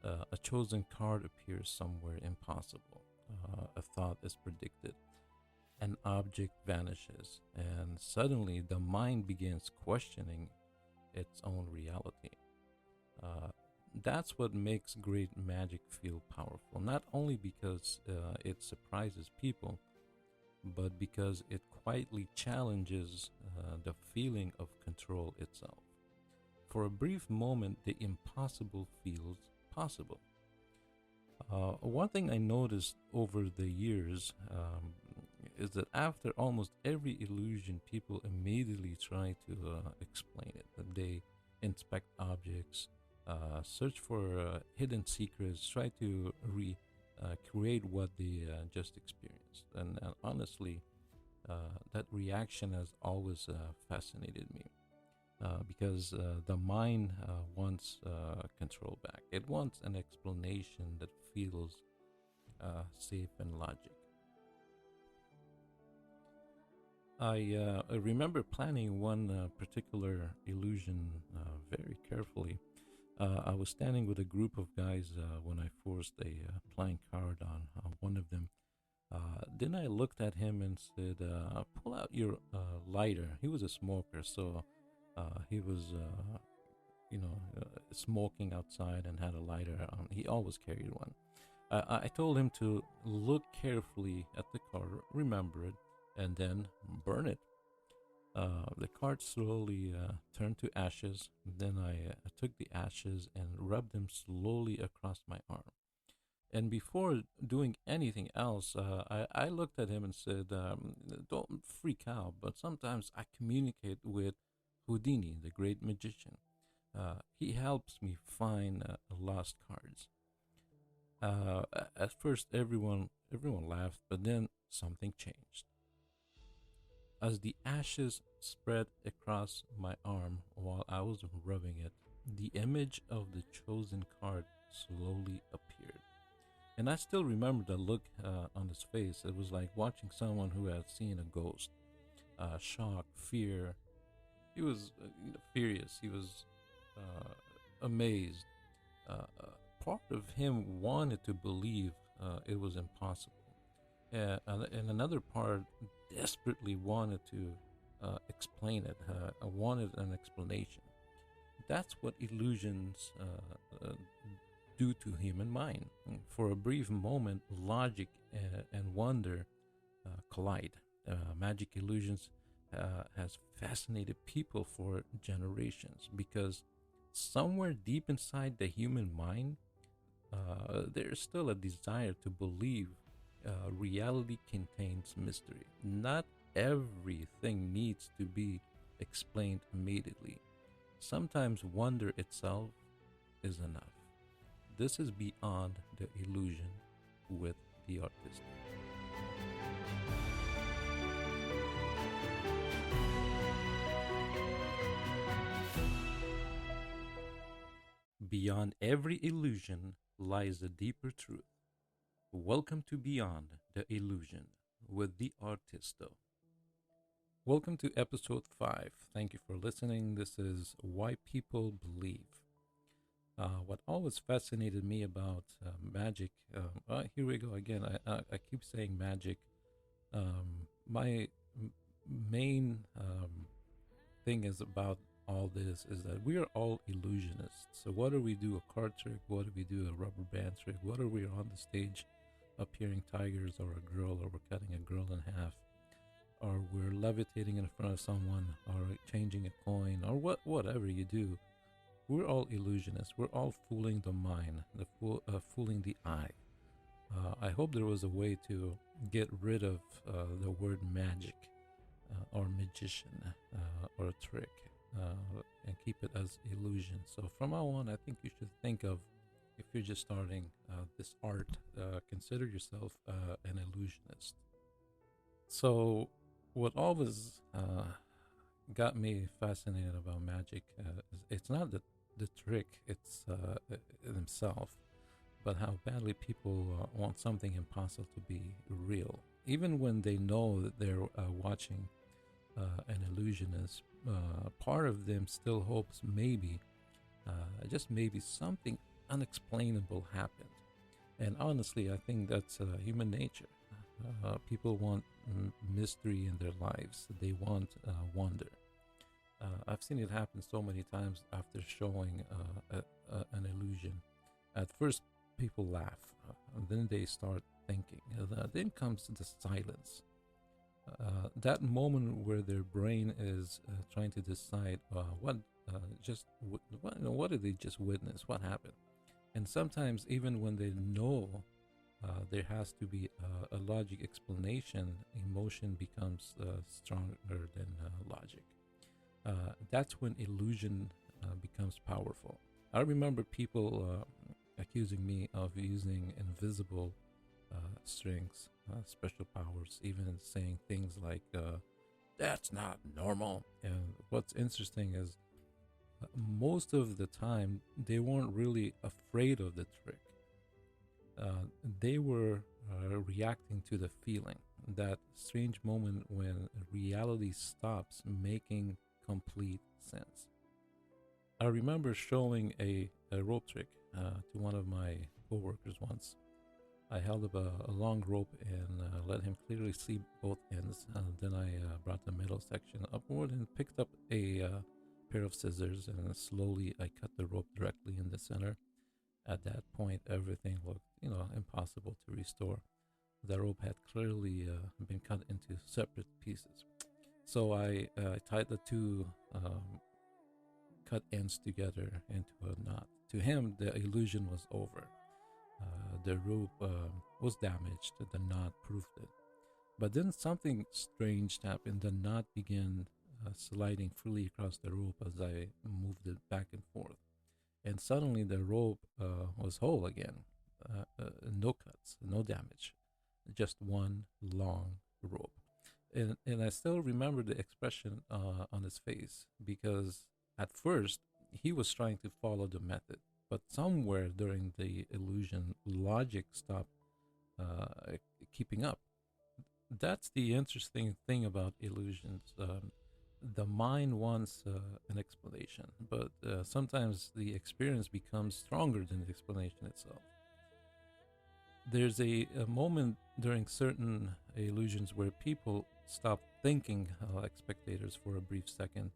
A chosen card appears somewhere impossible. A thought is predicted. An object vanishes, and suddenly the mind begins questioning its own reality. Uh, that's what makes great magic feel powerful, not only because it surprises people, but because it quietly challenges the feeling of control itself. For a brief moment, the impossible feels possible. One thing I noticed over the years is that after almost every illusion, people immediately try to explain it. They inspect objects, search for hidden secrets, try to create what they just experienced. And honestly, that reaction has always fascinated me. Because the mind wants control back. It wants an explanation that feels safe and logic. I remember planning one particular illusion very carefully. I was standing with a group of guys when I forced a playing card on one of them. Then I looked at him and said, "Pull out your lighter." He was a smoker, so he was, smoking outside and had a lighter on. He always carried one. I told him to look carefully at the card, remember it, and then burn it. The card slowly turned to ashes. Then I took the ashes and rubbed them slowly across my arm. And before doing anything else, I looked at him and said, "Don't freak out, but sometimes I communicate with Houdini, the great magician. He helps me find lost cards." At first, everyone laughed, but then something changed. As the ashes spread across my arm while I was rubbing it, the image of the chosen card slowly appeared. And I still remember the look on his face. It was like watching someone who had seen a ghost. Shock, fear. He was furious. He was amazed. Part of him wanted to believe it was impossible. And another part desperately wanted to explain it, wanted an explanation. That's what illusions due to human mind. For a brief moment, logic and wonder collide. Magic illusions has fascinated people for generations because somewhere deep inside the human mind, there's still a desire to believe reality contains mystery. Not everything needs to be explained immediately. Sometimes wonder itself is enough. This is Beyond the Illusion with the artist. Beyond every illusion lies a deeper truth. Welcome to Beyond the Illusion with the R-TisT-O. Welcome to episode 5. Thank you for listening. This is Why People Believe. What always fascinated me about magic, here we go again. I keep saying magic. My main thing is about all this is that we are all illusionists. So whether we do a card trick, whether we do a rubber band trick, whether we are on the stage appearing tigers or a girl, or we're cutting a girl in half, or we're levitating in front of someone, or changing a coin, or whatever you do, we're all illusionists. We're all fooling the mind, fooling the eye. I hope there was a way to get rid of the word magic or magician or trick and keep it as illusion. So from now on, I think you should think of, if you're just starting this art, consider yourself an illusionist. So what always got me fascinated about magic is it's not the trick, it's himself, but how badly people want something impossible to be real. Even when they know that they're watching an illusionist, part of them still hopes maybe, just maybe, something unexplainable happened. And honestly, I think that's human nature. People want mystery in their lives. They want wonder. I've seen it happen so many times after showing an illusion. At first, people laugh, and then they start thinking. Then comes the silence. That moment where their brain is trying to decide what did they just witness? What happened? And sometimes, even when they know there has to be a logic explanation, emotion becomes stronger than logic. That's when illusion becomes powerful. I remember people accusing me of using invisible strings, special powers, even saying things like, that's not normal. And what's interesting is most of the time they weren't really afraid of the trick. They were reacting to the feeling, that strange moment when reality stops making complete sense. I remember showing a rope trick to one of my coworkers once. I held up a long rope and let him clearly see both ends. Then I brought the middle section upward and picked up a pair of scissors, and slowly I cut the rope directly in the center. At that point, everything looked, impossible to restore. The rope had clearly been cut into separate pieces. So I tied the two cut ends together into a knot. To him, the illusion was over. The rope was damaged. The knot proved it. But then something strange happened. The knot began sliding freely across the rope as I moved it back and forth. And suddenly the rope was whole again. No cuts, no damage. Just one long rope. And I still remember the expression on his face, because at first he was trying to follow the method. But somewhere during the illusion, logic stopped keeping up. That's the interesting thing about illusions. The mind wants an explanation, but sometimes the experience becomes stronger than the explanation itself. There's a moment during certain illusions where people stop thinking like spectators for a brief second.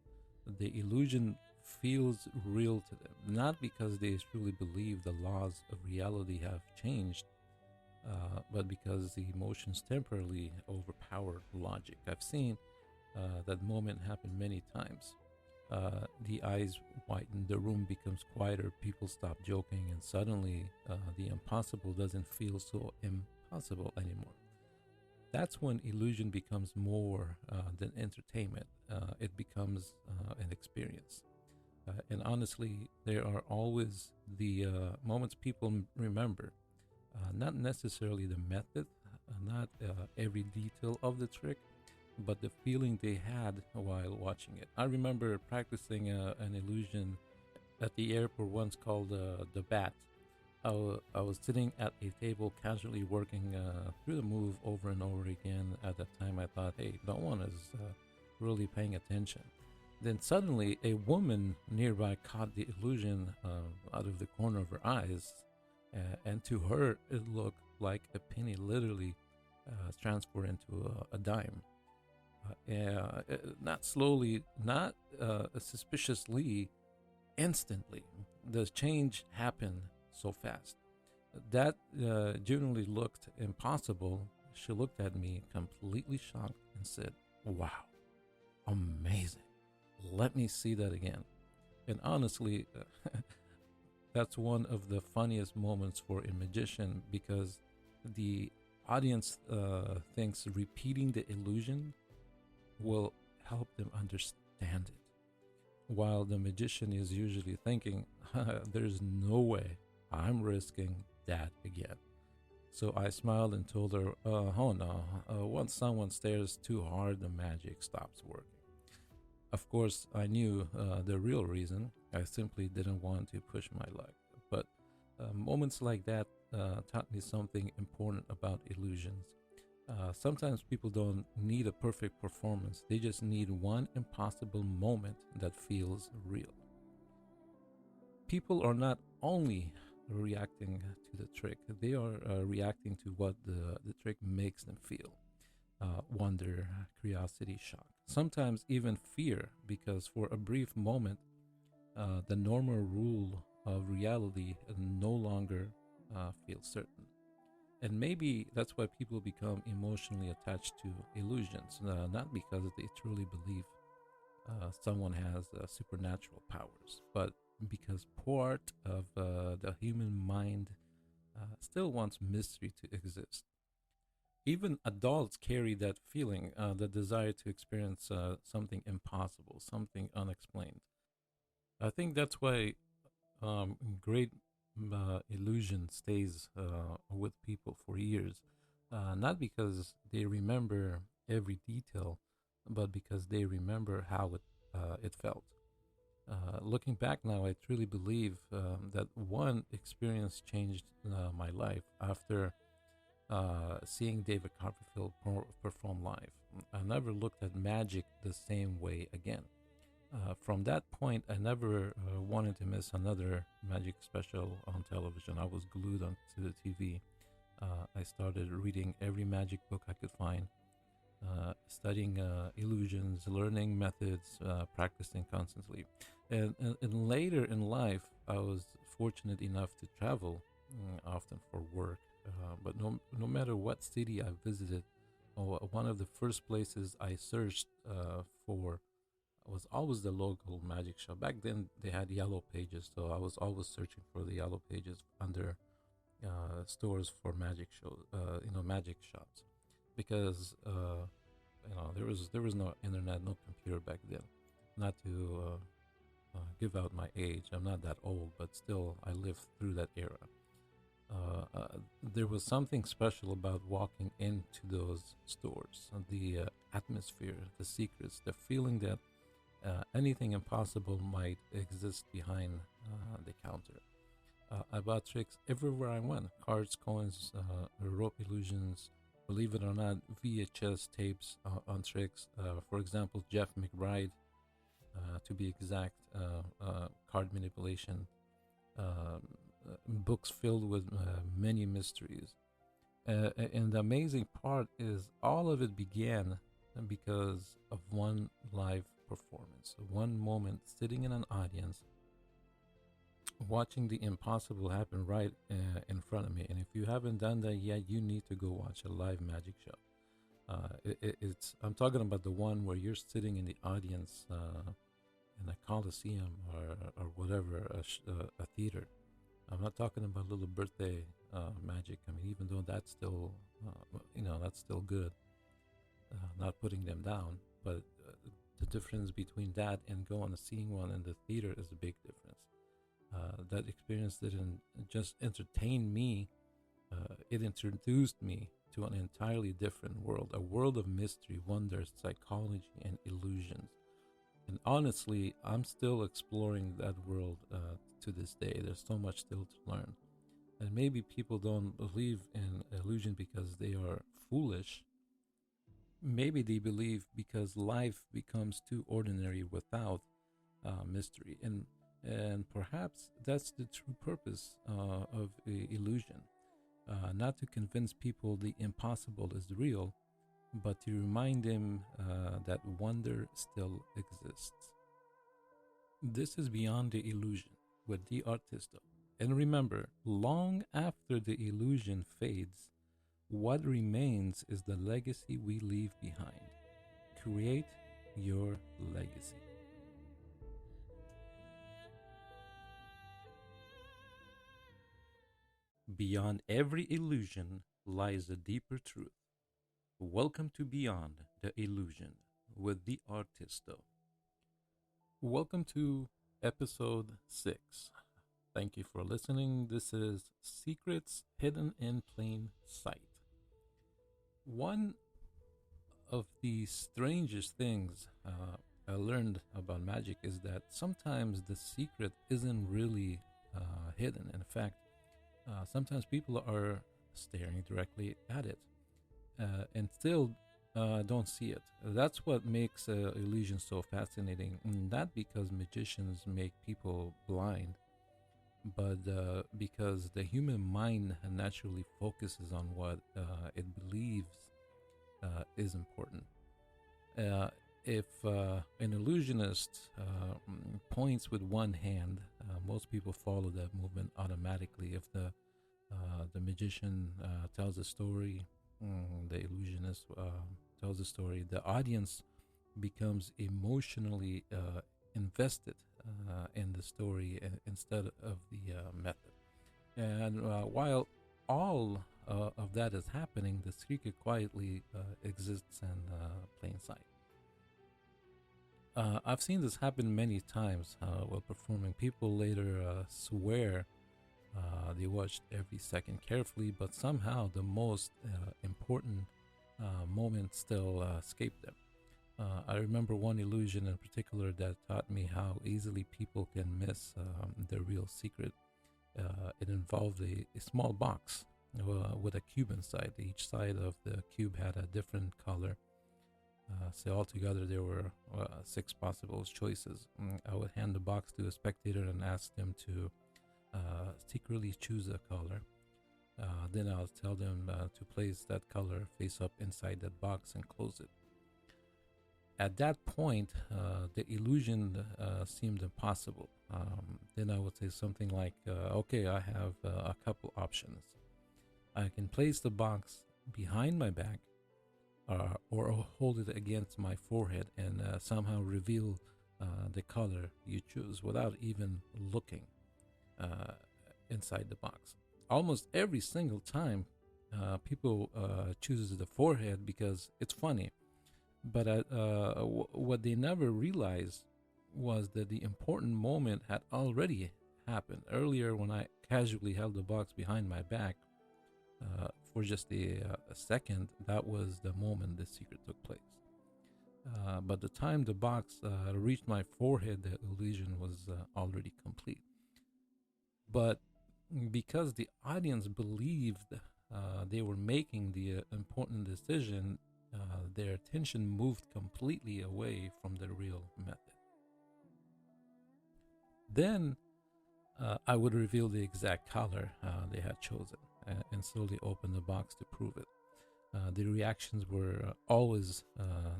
The illusion feels real to them, not because they truly believe the laws of reality have changed, but because the emotions temporarily overpower logic. I've seen that moment happen many times. The eyes whiten, the room becomes quieter, people stop joking, and suddenly the impossible doesn't feel so impossible anymore. That's when illusion becomes more than entertainment. It becomes an experience. And honestly, there are always the moments people remember, not necessarily the method, not every detail of the trick, but the feeling they had while watching it. I remember practicing an illusion at the airport once called the bat. I was sitting at a table casually working through the move over and over again. At that time, I thought, hey, no one is really paying attention. Then suddenly, a woman nearby caught the illusion out of the corner of her eyes, and to her, it looked like a penny literally transferred into a dime. Not slowly, not suspiciously, instantly. The change happened so fast. That genuinely looked impossible. She looked at me completely shocked and said, "Wow, amazing. Let me see that again." And honestly, that's one of the funniest moments for a magician because the audience thinks repeating the illusion will help them understand it, while the magician is usually thinking, there's no way I'm risking that again. So I smiled and told her, oh no, once someone stares too hard, the magic stops working. Of course, I knew the real reason. I simply didn't want to push my luck. But moments like that taught me something important about illusions. Sometimes people don't need a perfect performance, they just need one impossible moment that feels real. People are not only reacting to the trick, they are reacting to what the trick makes them feel, wonder, curiosity, shock. Sometimes even fear, because for a brief moment, the normal rule of reality no longer feels certain. And maybe that's why people become emotionally attached to illusions, not because they truly believe someone has supernatural powers, but because part of the human mind still wants mystery to exist. Even adults carry that feeling, the desire to experience something impossible, something unexplained. I think that's why great illusion stays with people for years, not because they remember every detail, but because they remember how it felt. Looking back now, I truly believe that one experience changed my life after seeing David Copperfield perform live. I never looked at magic the same way again. From that point, I never wanted to miss another magic special on television. I was glued onto the TV. I started reading every magic book I could find, studying illusions, learning methods, practicing constantly. And later in life, I was fortunate enough to travel, often for work. But no matter what city I visited, one of the first places I searched for was always the local magic shop. Back then, they had yellow pages, so I was always searching for the yellow pages under stores for magic shows, magic shops, because there was no internet, no computer back then. Not to give out my age, I'm not that old, but still, I lived through that era. There was something special about walking into those stores, the atmosphere, the secrets, the feeling that anything impossible might exist behind the counter. I bought tricks everywhere I went: cards, coins, rope illusions, believe it or not, VHS tapes on tricks. For example, Jeff McBride, to be exact, card manipulation, books filled with many mysteries. And the amazing part is all of it began because of one live performance. One moment sitting in an audience, watching the impossible happen right in front of me. And if you haven't done that yet, you need to go watch a live magic show. It's I'm talking about the one where you're sitting in the audience in a coliseum or whatever, a theater. I'm not talking about little birthday magic. I mean, even though that's still, that's still good. Not putting them down, but the difference between that and going and seeing one in the theater is a big difference. That experience didn't just entertain me; it introduced me to an entirely different world, a world of mystery, wonder, psychology, and illusions. And honestly, I'm still exploring that world to this day. There's so much still to learn. And maybe people don't believe in illusion because they are foolish. Maybe they believe because life becomes too ordinary without mystery. And perhaps that's the true purpose of illusion. Not to convince people the impossible is real, but to remind them that wonder still exists. This is Beyond the Illusion with the R-TisT-O. And remember, long after the illusion fades, what remains is the legacy we leave behind. Create your legacy. Beyond every illusion lies a deeper truth. Welcome to Beyond the Illusion with the R-TisT-O. Welcome to episode 6. Thank you for listening. This is Secrets Hidden in Plain Sight. One of the strangest things I learned about magic is that sometimes the secret isn't really hidden. In fact, sometimes people are staring directly at it and still don't see it. That's what makes illusion so fascinating. Not because magicians make people blind, but because the human mind naturally focuses on what it believes is important. If an illusionist points with one hand, most people follow that movement automatically. If the magician tells a story, the illusionist tells a story, the audience becomes emotionally invested in the story instead of the method. And while all of that is happening, the secret quietly exists in plain sight. I've seen this happen many times while performing. People later swear they watched every second carefully, but somehow the most important moment still escaped them. I remember one illusion in particular that taught me how easily people can miss the real secret. It involved a small box with a cube inside. Each side of the cube had a different color. So altogether there were 6 possible choices. I would hand the box to a spectator and ask them to secretly choose a color. Then I'll tell them to place that color face up inside that box and close it. At that point, the illusion seemed impossible. Then I would say something like, okay, I have a couple options. I can place the box behind my back or hold it against my forehead and somehow reveal the color you choose without even looking inside the box. Almost every single time, people chooses the forehead because it's funny. But what they never realized was that the important moment had already happened. Earlier, when I casually held the box behind my back for just a second, that was the moment the secret took place. But the time the box reached my forehead, the illusion was already complete. But because the audience believed they were making the important decision, their attention moved completely away from the real method. Then I would reveal the exact color they had chosen and slowly open the box to prove it. The reactions were always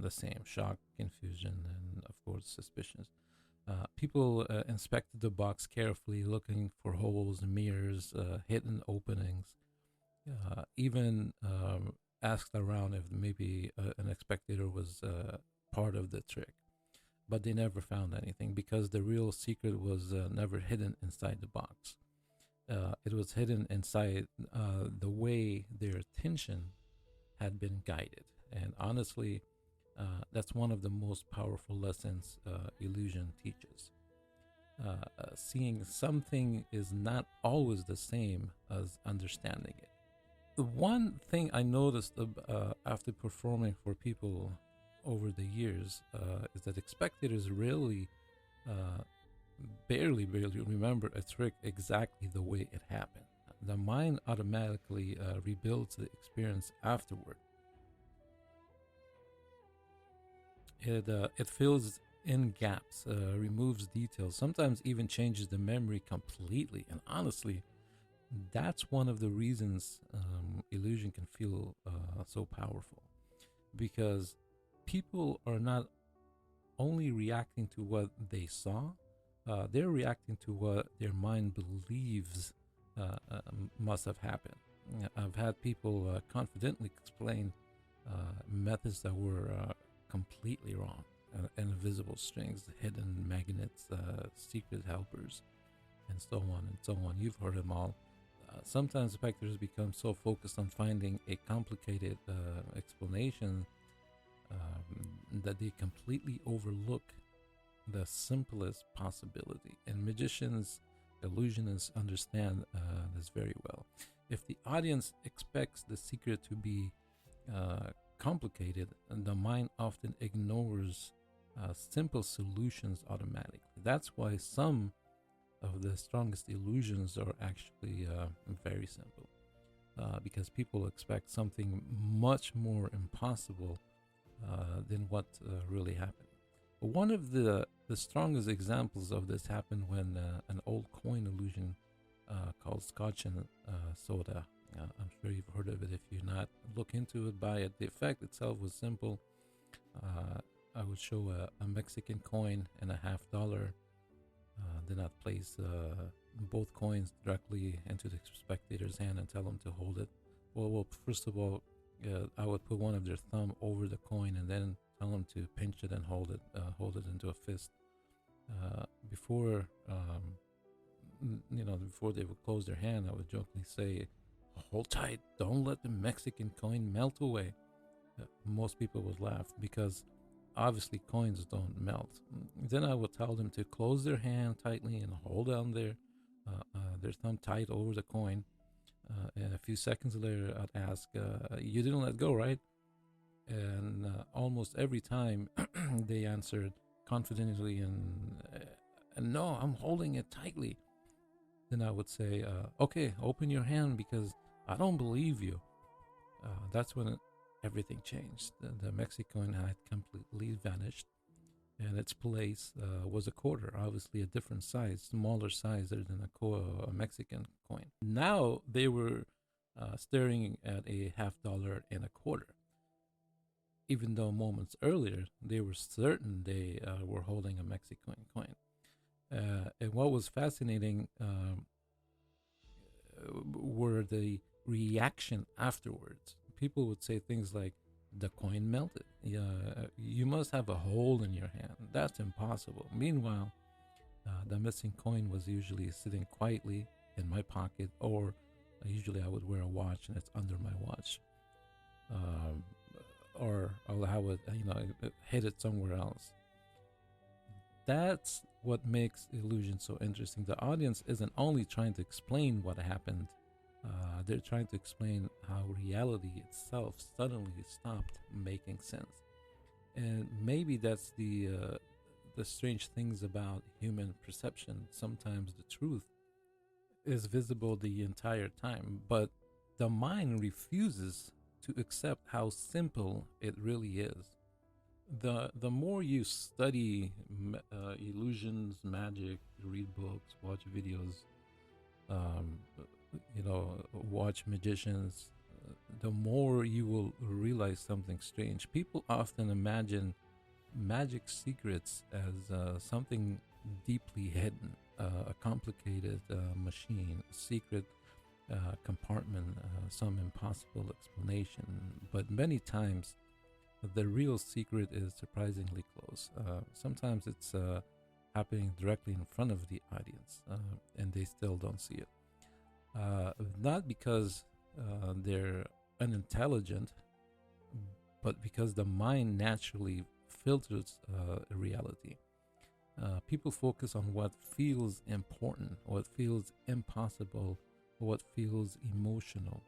the same: shock, confusion, and of course suspicions. People inspected the box carefully, looking for holes, mirrors, hidden openings. Even asked around if maybe an spectator was part of the trick, but they never found anything because the real secret was never hidden inside the box. It was hidden inside the way their attention had been guided. And honestly, that's one of the most powerful lessons illusion teaches. Seeing something is not always the same as understanding it. The one thing I noticed after performing for people over the years is that spectators really uh, barely remember a trick exactly the way it happened. The mind automatically rebuilds the experience afterward. It fills in gaps, removes details, sometimes even changes the memory completely. And honestly, that's one of the reasons illusion can feel so powerful, because people are not only reacting to what they saw, they're reacting to what their mind believes must have happened. I've had people confidently explain methods that were completely wrong. Invisible strings, hidden magnets, secret helpers, and so on and so on. You've heard them all. Sometimes spectators become so focused on finding a complicated explanation that they completely overlook the simplest possibility. And magicians, illusionists understand this very well. If the audience expects the secret to be complicated, the mind often ignores simple solutions automatically. That's why some of the strongest illusions are actually very simple, because people expect something much more impossible than what really happened. But one of the strongest examples of this happened when an old coin illusion called Scotch and soda. I'm sure you've heard of it. If you're not, look into it, buy it. The effect itself was simple. I would show a Mexican coin and a $50. Then I'd place both coins directly into the spectator's hand and tell them to hold it. Well, first of all, I would put one of their thumb over the coin and then tell them to pinch it and hold it into a fist. Before before they would close their hand, I would jokingly say, "Hold tight, don't let the Mexican coin melt away." Most people would laugh because obviously coins don't melt. Then I would tell them to close their hand tightly and hold on their thumb tight over the coin. And a few seconds later, I'd ask, "You didn't let go, right?" And almost every time they answered confidently and no, I'm holding it tightly. Then I would say, "Okay, open your hand because I don't believe you." That's when everything changed. The Mexican had completely vanished, and its place was a quarter, obviously a different size, smaller size than a Mexican coin. Now they were staring at a $50 and a quarter, even though moments earlier they were certain they were holding a Mexican coin. And what was fascinating were the reaction afterwards. People would say things like, "The coin melted. You must have a hole in your hand. That's impossible." Meanwhile, the missing coin was usually sitting quietly in my pocket, or usually I would wear a watch and it's under my watch. Or I'll have it, hid it somewhere else. That's what makes illusion so interesting. The audience isn't only trying to explain what happened, they're trying to explain how reality itself suddenly stopped making sense. And maybe that's the strange things about human perception. Sometimes the truth is visible the entire time, but the mind refuses to accept how simple it really is. The more you study illusions, magic, read books, watch videos, watch magicians, the more you will realize something strange. People often imagine magic secrets as something deeply hidden, a complicated machine, a secret compartment, some impossible explanation. But many times, the real secret is surprisingly close. Sometimes it's happening directly in front of the audience, and they still don't see it. Not because they're unintelligent, but because the mind naturally filters reality. People focus on what feels important, what feels impossible, what feels emotional.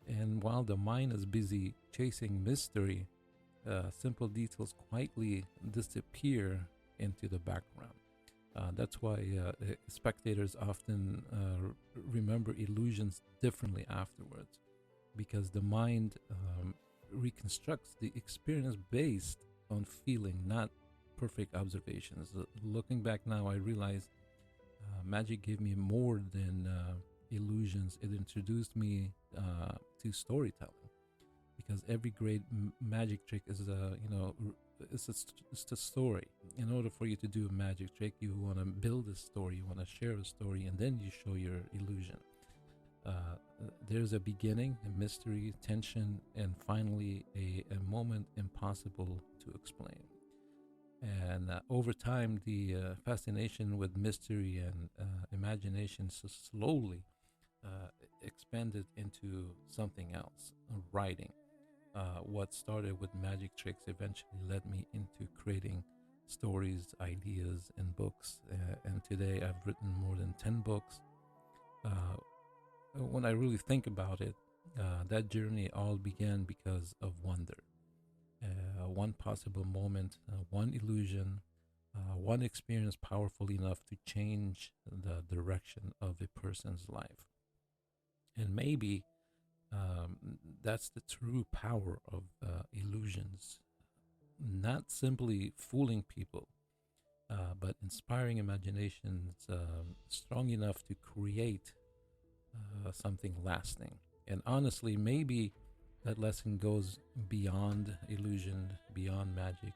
And while the mind is busy chasing mystery, simple details quietly disappear into the background. That's why spectators often remember illusions differently afterwards, because the mind reconstructs the experience based on feeling, not perfect observations. Looking back now, I realize magic gave me more than illusions. It introduced me to storytelling, because every great magic trick is it's a story. In order for you to do a magic trick, you want to build a story, you want to share a story, and then you show your illusion. There's a beginning, a mystery, tension, and finally a moment impossible to explain. And over time, the fascination with mystery and imagination slowly expanded into something else, writing. What started with magic tricks eventually led me into creating stories, ideas, and books. And today I've written more than 10 books. When I really think about it, that journey all began because of wonder. One possible moment, one illusion, one experience powerful enough to change the direction of a person's life. And maybe um, that's the true power of illusions, not simply fooling people, but inspiring imaginations strong enough to create something lasting. And honestly, maybe that lesson goes beyond illusion, beyond magic.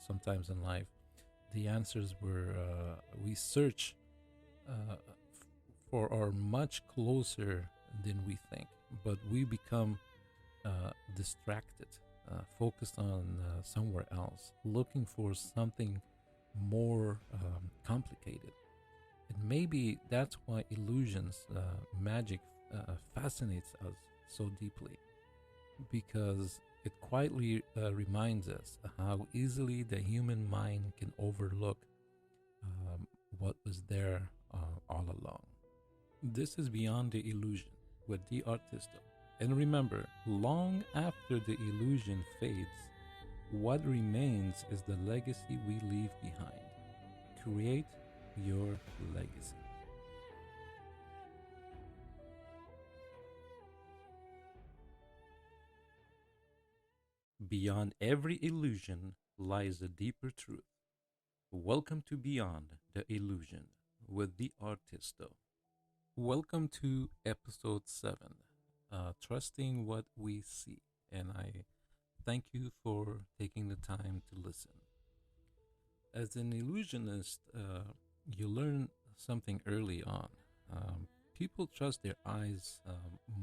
Sometimes in life, the answers we search for are much closer than we think, but we become distracted, focused on somewhere else, looking for something more complicated. And maybe that's why illusions, magic, fascinates us so deeply, because it quietly reminds us how easily the human mind can overlook what was there all along. This is Beyond the Illusion with the R-TisT-O. And remember, long after the illusion fades, what remains is the legacy we leave behind. Create your legacy. Beyond every illusion lies a deeper truth. Welcome to Beyond the Illusion with the R-TisT-O. Welcome to episode 7, Trusting What We See. And I thank you for taking the time to listen. As an illusionist, you learn something early on. People trust their eyes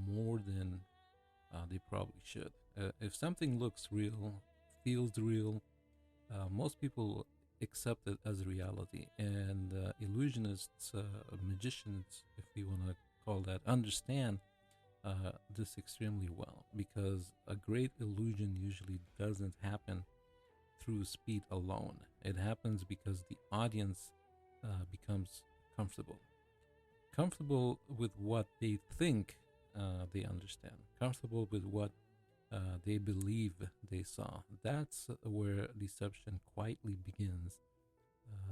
more than they probably should. If something looks real, feels real, most people accept it as reality. And illusionists, magicians, if you want to call that, understand this extremely well, because a great illusion usually doesn't happen through speed alone. It happens because the audience becomes comfortable. Comfortable with what they think they understand. Comfortable with what they believe they saw. That's where deception quietly begins.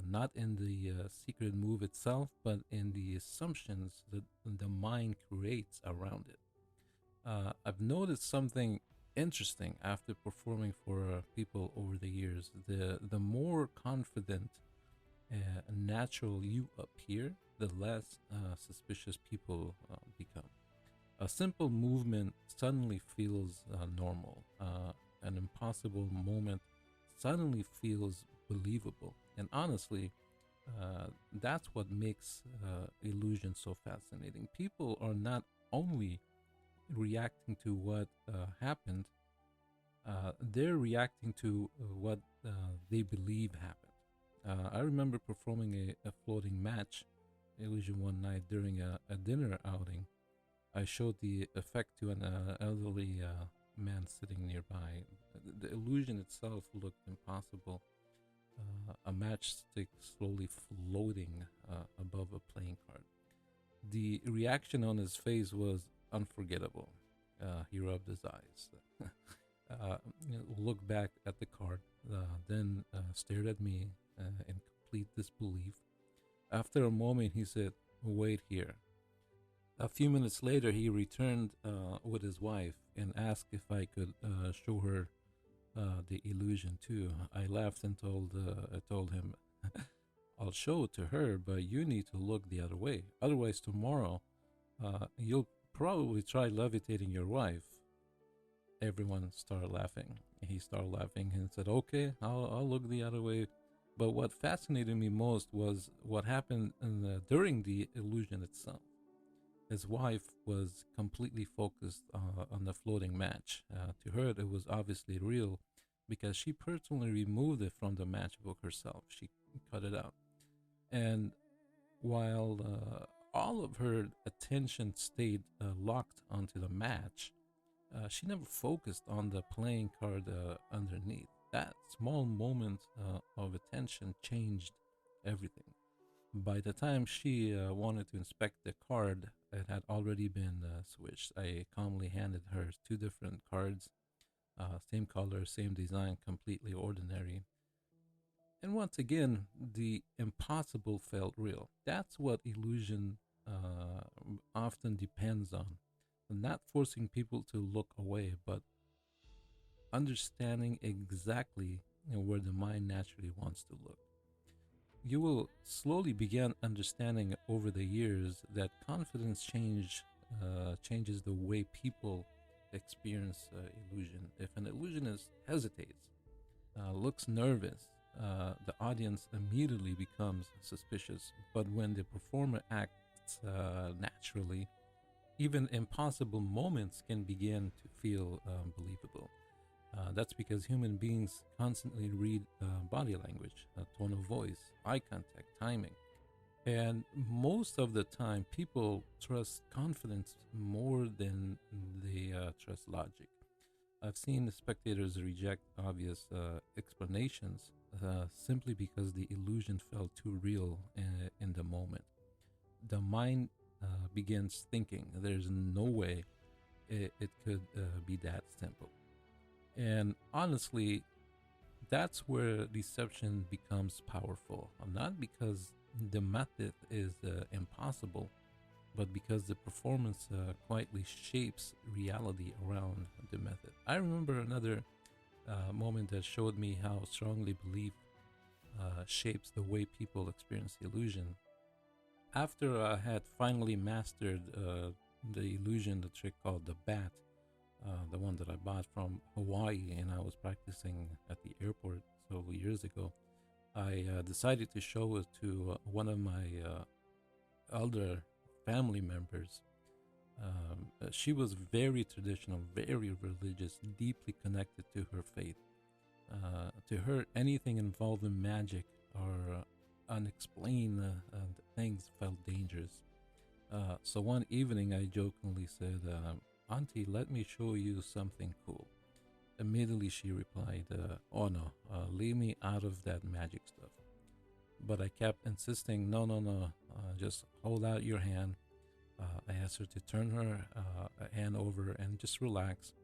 Not in the secret move itself, but in the assumptions that the mind creates around it. I've noticed something interesting after performing for people over the years. The more confident and natural you appear, the less suspicious people become. A simple movement suddenly feels normal. An impossible moment suddenly feels believable. And honestly, that's what makes illusion so fascinating. People are not only reacting to what happened, they're reacting to what they believe happened. I remember performing a floating match illusion one night during a dinner outing. I showed the effect to an elderly man sitting nearby. The illusion itself looked impossible. A matchstick slowly floating above a playing card. The reaction on his face was unforgettable. He rubbed his eyes, looked back at the card, then stared at me in complete disbelief. After a moment, he said, "Wait here." A few minutes later, he returned with his wife and asked if I could show her the illusion too. I laughed and I told him, "I'll show it to her, but you need to look the other way. Otherwise, tomorrow you'll probably try levitating your wife." Everyone started laughing. He started laughing and said, "Okay, I'll look the other way." But what fascinated me most was what happened during the illusion itself. His wife was completely focused on the floating match. To her, it was obviously real because she personally removed it from the matchbook herself. She cut it out. And while all of her attention stayed locked onto the match, she never focused on the playing card underneath. That small moment of attention changed everything. By the time she wanted to inspect the card, it had already been switched. I calmly handed her two different cards, same color, same design, completely ordinary. And once again, the impossible felt real. That's what illusion often depends on. Not forcing people to look away, but understanding exactly where the mind naturally wants to look. You will slowly begin understanding over the years that confidence changes the way people experience illusion. If an illusionist hesitates, looks nervous, the audience immediately becomes suspicious. But when the performer acts naturally, even impossible moments can begin to feel believable. That's because human beings constantly read body language, tone of voice, eye contact, timing. And most of the time, people trust confidence more than they trust logic. I've seen the spectators reject obvious explanations simply because the illusion felt too real in the moment. The mind begins thinking there's no way it could be that simple. And honestly, that's where deception becomes powerful. Not because the method is impossible, but because the performance quietly shapes reality around the method. I remember another moment that showed me how strongly belief shapes the way people experience illusion. After I had finally mastered the illusion, the trick called the bat, the one that I bought from Hawaii, and I was practicing at the airport several years ago, I decided to show it to one of my elder family members. She was very traditional, very religious, deeply connected to her faith. To her, anything involving magic or unexplained things felt dangerous. So one evening, I jokingly said, "Auntie, let me show you something cool." Immediately, she replied, "Oh no, leave me out of that magic stuff." But I kept insisting, "No, no, no, just hold out your hand." I asked her to turn her hand over and just relax.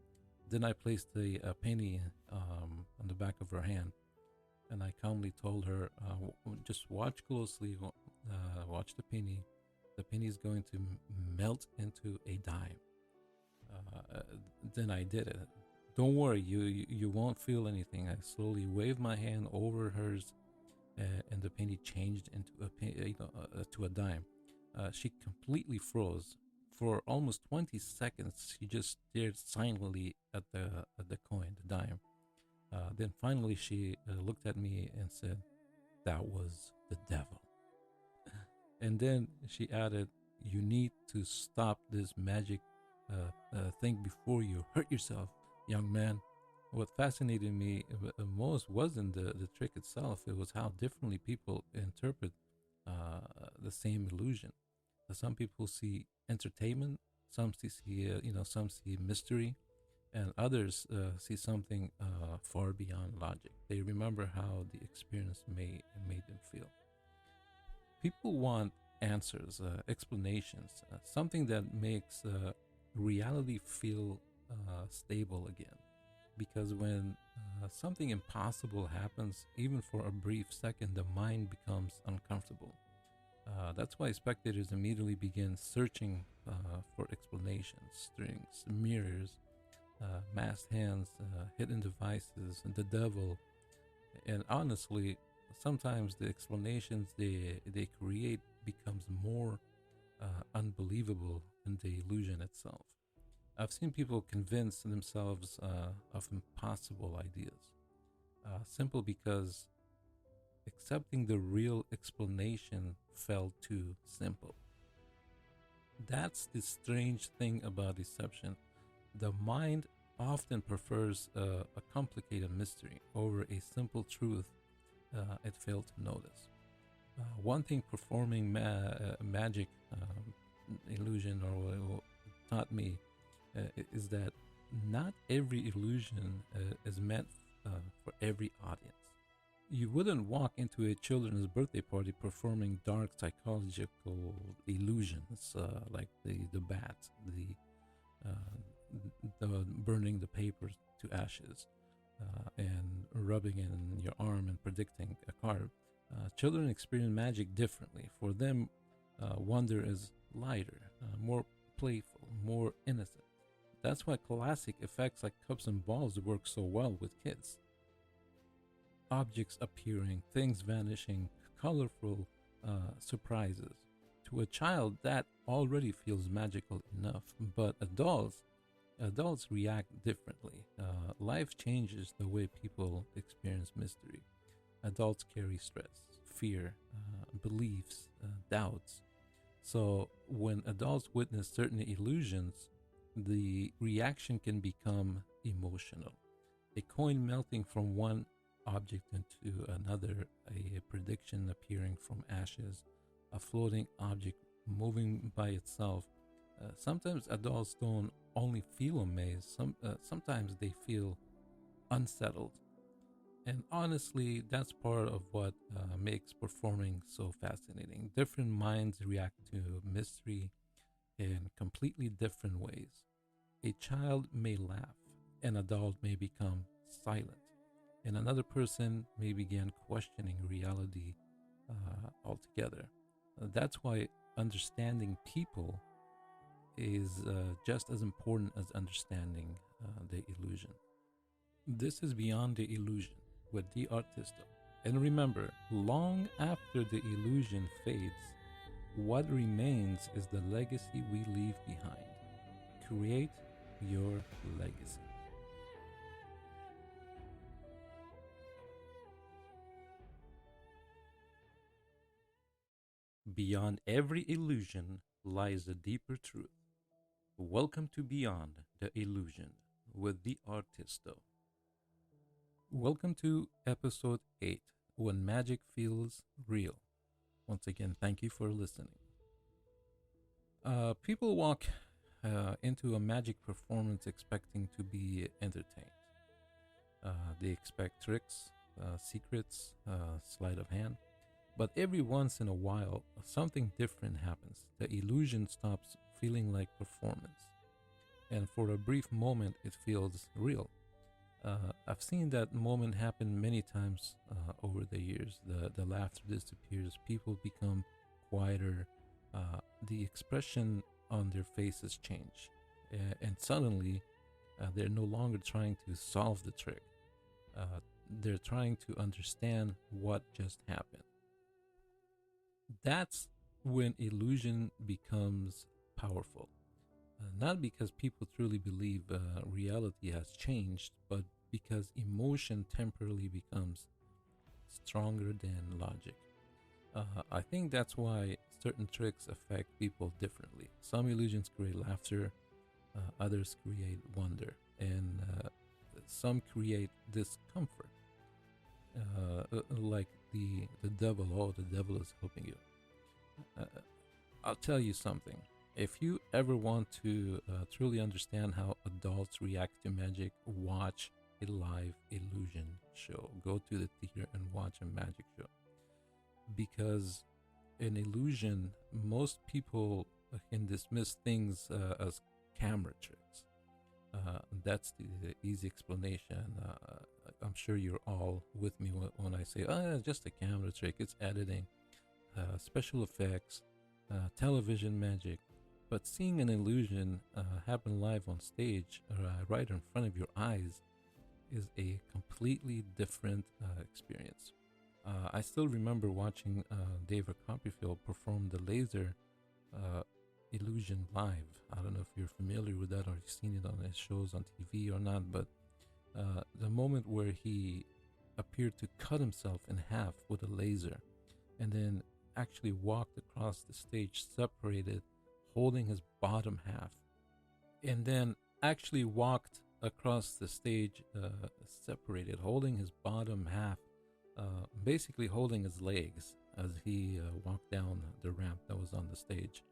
Then I placed the penny on the back of her hand, and I calmly told her, "Just watch closely, watch the penny. The penny is going to melt into a dime." Then I did it. "Don't worry, you won't feel anything." I slowly waved my hand over hers, and the penny changed into to a dime. She completely froze For almost 20 seconds, she just stared silently at the coin, the dime. Then finally, she looked at me and said, "That was the devil." And then she added, "You need to stop this magic thing before you hurt yourself, young man." What fascinated me most wasn't the trick itself, it was how differently people interpret the same illusion. Some people see entertainment, some some see mystery, and others see something far beyond logic. They remember how the experience made them feel. People want answers, explanations, something that makes reality feel stable again. Because when something impossible happens, even for a brief second, the mind becomes uncomfortable. That's why spectators immediately begin searching for explanations, strings, mirrors, masked hands, hidden devices, and the devil. And honestly, sometimes the explanations they create becomes more unbelievable than the illusion itself. I've seen people convince themselves of impossible ideas, simple because accepting the real explanation felt too simple. That's the strange thing about deception. The mind often prefers a complicated mystery over a simple truth it failed to notice. One thing performing magic illusion or taught me is that not every illusion is meant for every audience. You wouldn't walk into a children's birthday party performing dark psychological illusions like the bat, the burning the papers to ashes, and rubbing it in your arm and predicting a card. Children experience magic differently. For them, wonder is lighter, more playful, more innocent. That's why classic effects like cups and balls work so well with kids. Objects appearing, things vanishing, colorful surprises. To a child, that already feels magical enough, but adults react differently. Life changes the way people experience mystery. Adults carry stress, fear, beliefs, doubts. So when adults witness certain illusions, the reaction can become emotional. A coin melting from one object into another, a prediction appearing from ashes, a floating object moving by itself. Sometimes adults don't only feel amazed, sometimes they feel unsettled. And honestly, that's part of what makes performing so fascinating. Different minds react to mystery in completely different ways. A child may laugh, an adult may become silent, and another person may begin questioning reality altogether. That's why understanding people is just as important as understanding the illusion. This is Beyond the Illusion with the R-TisT-O. And remember, long after the illusion fades, what remains is the legacy we leave behind. Create your legacy. Beyond every illusion lies a deeper truth. Welcome to Beyond the Illusion with the R-TisT-O. Welcome to episode 8, When Magic Feels Real. Once again, thank you for listening. People walk into a magic performance expecting to be entertained. They expect tricks, secrets, sleight of hand. But every once in a while, something different happens. The illusion stops feeling like performance. And for a brief moment, it feels real. I've seen that moment happen many times over the years. The laughter disappears, people become quieter, the expression on their faces change, and suddenly they're no longer trying to solve the trick. They're trying to understand what just happened. That's when illusion becomes powerful. not because people truly believe reality has changed, but because emotion temporarily becomes stronger than logic. I think that's why certain tricks affect people differently. Some illusions create laughter, others create wonder, and some create discomfort. Like the devil, oh, the devil is helping you. Uh, I'll tell you something. If you ever want to truly understand how adults react to magic, watch a live illusion show. Go to the theater and watch a magic show. Because an illusion, most people can dismiss things as camera tricks. That's the easy explanation. I'm sure you're all with me when I say, oh, it's just a camera trick. It's editing, special effects, television magic. But seeing an illusion happen live on stage, right in front of your eyes, is a completely different experience. I still remember watching David Copperfield perform the laser uh, illusion live. I don't know if you're familiar with that or you've seen it on his shows on TV or not, but the moment where he appeared to cut himself in half with a laser and then actually walked across the stage separated, holding his bottom half, and then actually walked across the stage separated, holding his bottom half, basically holding his legs as he walked down the ramp that was on the stage.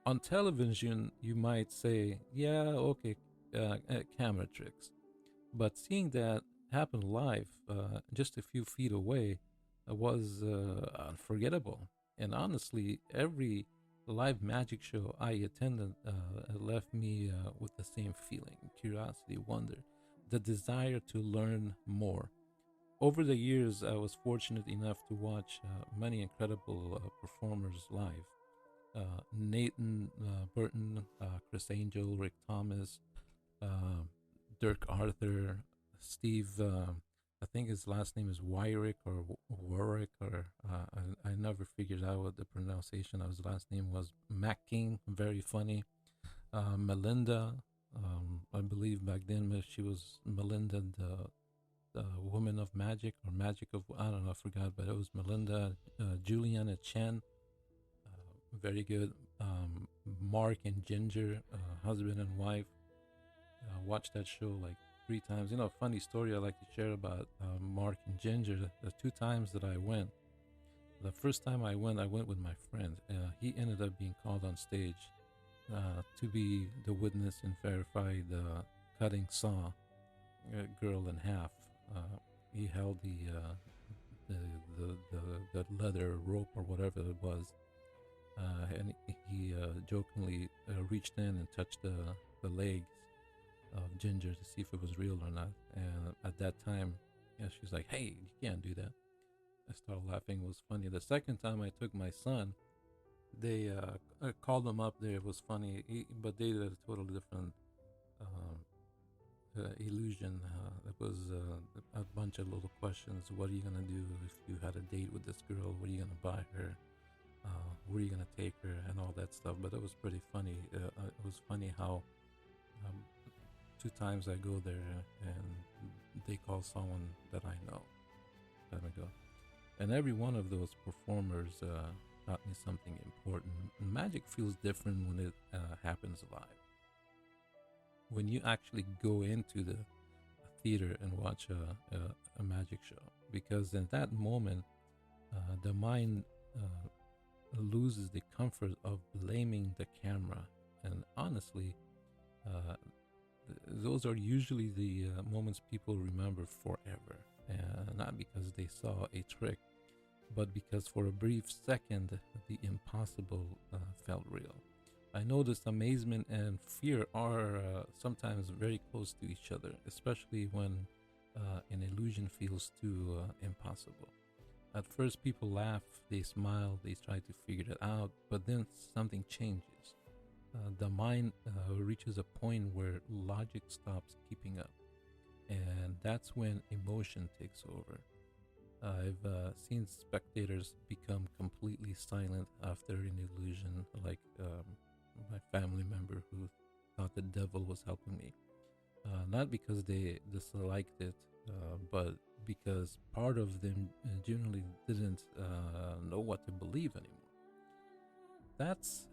On television, you might say, yeah, okay, camera tricks. But seeing that happen live, just a few feet away, was unforgettable. And honestly, every live magic show I attended left me with the same feeling: curiosity, wonder, the desire to learn more. Over the years, I was fortunate enough to watch many incredible performers live. Nathan Burton, Chris Angel, Rick Thomas, uh, Dirk Arthur, Steve. I think his last name is Wyrick or Warwick, or I never figured out what the pronunciation of his last name was. Mac King, very funny. Melinda, I believe back then she was Melinda, the woman of magic or magic of, I don't know, I forgot, but it was Melinda. Juliana Chen, very good. Mark and Ginger, husband and wife. Watched that show like 3 times. You know, funny story I like to share about Mark and Ginger. The 2 times that I went, the first time I went with my friend. He ended up being called on stage to be the witness and verify the cutting saw girl in half. He held the leather rope or whatever it was, and he jokingly reached in and touched the legs of Ginger to see if it was real or not. And at that time, yeah, she's like, "Hey, you can't do that." I started laughing. It was funny. The second time I took my son, they called him up there. It was funny, but they did a totally different illusion. It was a bunch of little questions. What are you gonna do if you had a date with this girl? What are you gonna buy her? Where are you gonna take her? And all that stuff. But it was pretty funny. It was funny how 2 times I go there and they call someone that I know. Time ago, and every one of those performers taught me something important. Magic feels different when it happens live. When you actually go into the theater and watch a magic show, because in that moment, the mind loses the comfort of blaming the camera. And honestly, uh, those are usually the moments people remember forever. Not because they saw a trick, but because for a brief second, the impossible felt real. I noticed amazement and fear are sometimes very close to each other, especially when an illusion feels too impossible. At first, people laugh, they smile, they try to figure it out, but then something changes. The mind reaches a point where logic stops keeping up, and that's when emotion takes over. I've seen spectators become completely silent after an illusion, like my family member who thought the devil was helping me. Not because they disliked it, but because part of them generally didn't know what to believe anymore. That's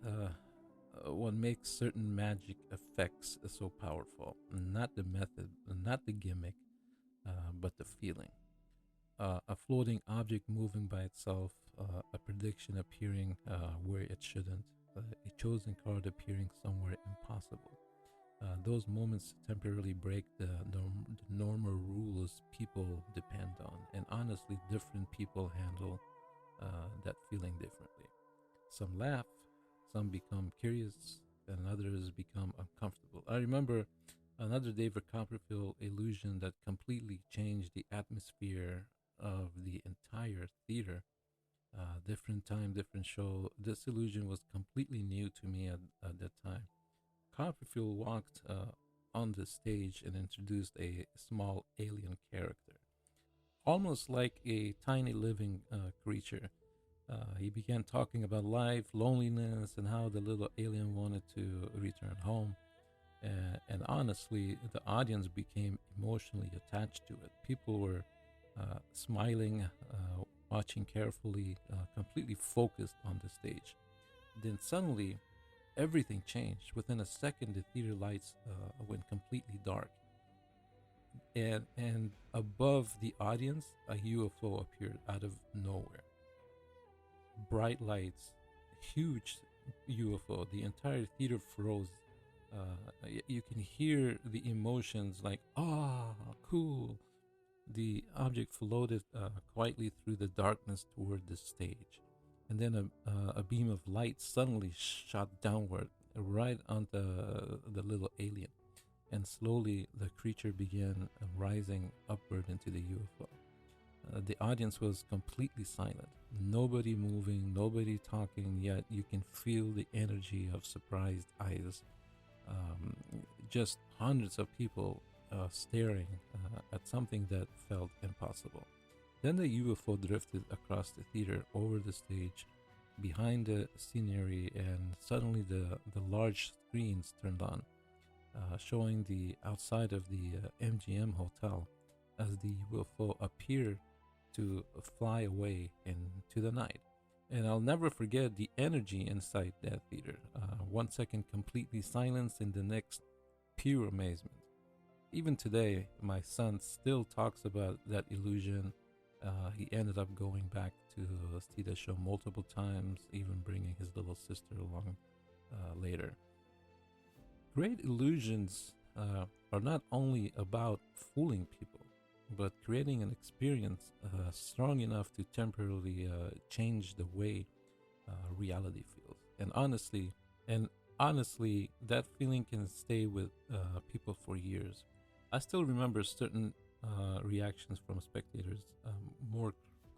what makes certain magic effects so powerful. Not the method, not the gimmick, but the feeling. A floating object moving by itself, a prediction appearing where it shouldn't, a chosen card appearing somewhere impossible. Those moments temporarily break the normal rules people depend on, and honestly, different people handle that feeling differently. Some laugh, some become curious, and others become uncomfortable. I remember another David Copperfield illusion that completely changed the atmosphere of the entire theater. Different time, different show. This illusion was completely new to me at that time. Copperfield walked on the stage and introduced a small alien character, almost like a tiny living creature. He began talking about life, loneliness, and how the little alien wanted to return home. And honestly, the audience became emotionally attached to it. People were smiling, watching carefully, completely focused on the stage. Then suddenly, everything changed. Within a second, the theater lights went completely dark, and above the audience, a UFO appeared out of nowhere. Bright lights, huge UFO. The entire theater froze. You can hear the emotions like, ah, cool. The object floated quietly through the darkness toward the stage. And then a beam of light suddenly shot downward, right onto the little alien. And slowly the creature began rising upward into the UFO. The audience was completely silent. Nobody moving, nobody talking, yet you can feel the energy of surprised eyes. Um, just hundreds of people staring at something that felt impossible. Then the UFO drifted across the theater over the stage behind the scenery, and suddenly the large screens turned on, showing the outside of the MGM hotel as the UFO appeared to fly away into the night. And I'll never forget the energy inside that theater. 1 second completely silence, and the next pure amazement. Even today, my son still talks about that illusion. He ended up going back to see the show multiple times, even bringing his little sister along later. Great illusions are not only about fooling people, but creating an experience strong enough to temporarily change the way reality feels. And honestly, that feeling can stay with people for years. I still remember certain reactions from spectators more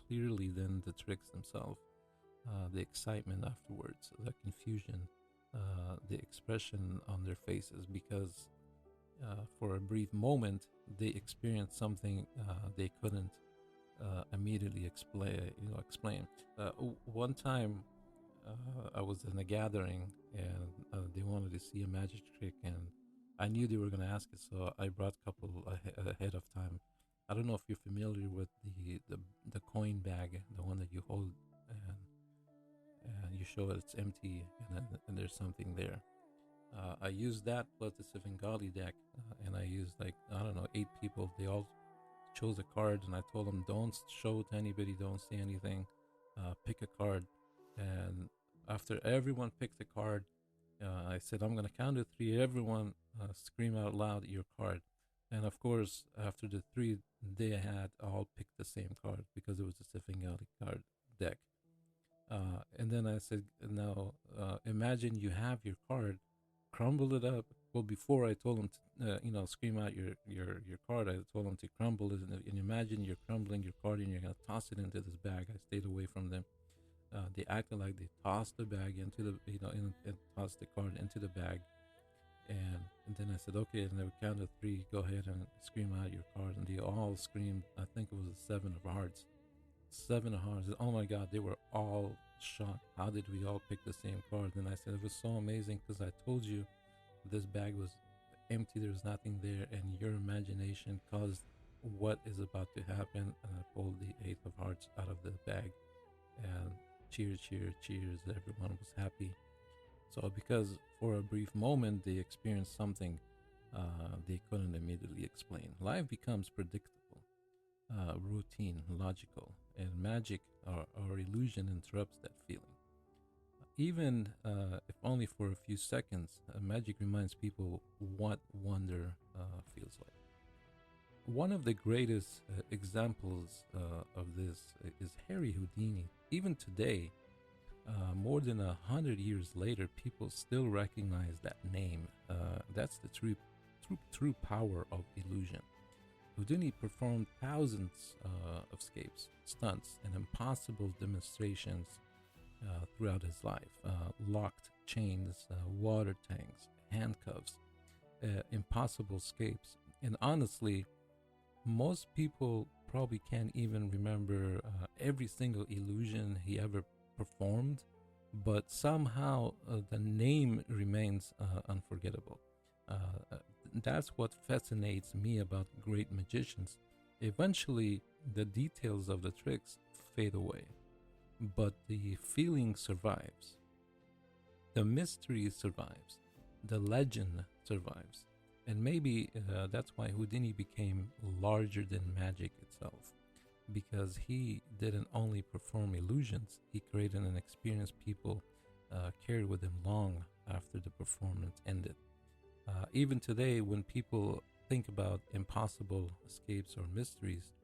clearly than the tricks themselves. The excitement afterwards, the confusion, the expression on their faces, because for a brief moment they experienced something they couldn't immediately explain. One time, I was in a gathering, and they wanted to see a magic trick, and I knew they were going to ask it, so I brought a couple ahead of time. I don't know if you're familiar with the coin bag, the one that you hold, and you show it, it's empty, and there's something there. I used that plus the Svengali deck, and I used, like, I don't know, 8 people. They all chose a card, and I told them, don't show it to anybody, don't say anything, pick a card. And after everyone picked a card, I said, I'm gonna count to three. Everyone scream out loud your card. And of course, after the three, they had all picked the same card because it was a Svengali card deck. And then I said, now imagine you have your card, crumble it up. Well, before I told them to, scream out your card, I told them to crumble it. And imagine you're crumbling your card and you're going to toss it into this bag. I stayed away from them. They acted like they tossed the bag into and tossed the card into the bag. And then I said, okay, and they would count to three, go ahead and scream out your card. And they all screamed, I think it was a 7 of hearts. 7 of hearts. Oh my God, they were all shocked. How did we all pick the same card? And I said it was so amazing because I told you this bag was empty, there was nothing there, and your imagination caused what is about to happen. And I pulled the Eight of Hearts out of the bag, and cheers, cheers, cheers. Everyone was happy. So, because for a brief moment they experienced something they couldn't immediately explain, life becomes predictable, routine, logical, and magic or illusion interrupts that feeling. Even if only for a few seconds, magic reminds people what wonder feels like. One of the greatest examples of this is Harry Houdini. Even today, more than 100 years later, people still recognize that name. That's the true power of illusion. Houdini performed thousands of escapes, stunts, and impossible demonstrations throughout his life. Locked chains, water tanks, handcuffs, impossible escapes. And honestly, most people probably can't even remember every single illusion he ever performed, but somehow the name remains unforgettable. That's what fascinates me about great magicians. Eventually, the details of the tricks fade away, but the feeling survives. The mystery survives. The legend survives. And maybe that's why Houdini became larger than magic itself. Because he didn't only perform illusions, he created an experience people carried with him long after the performance ended. Even today, when people think about impossible escapes or mysteries,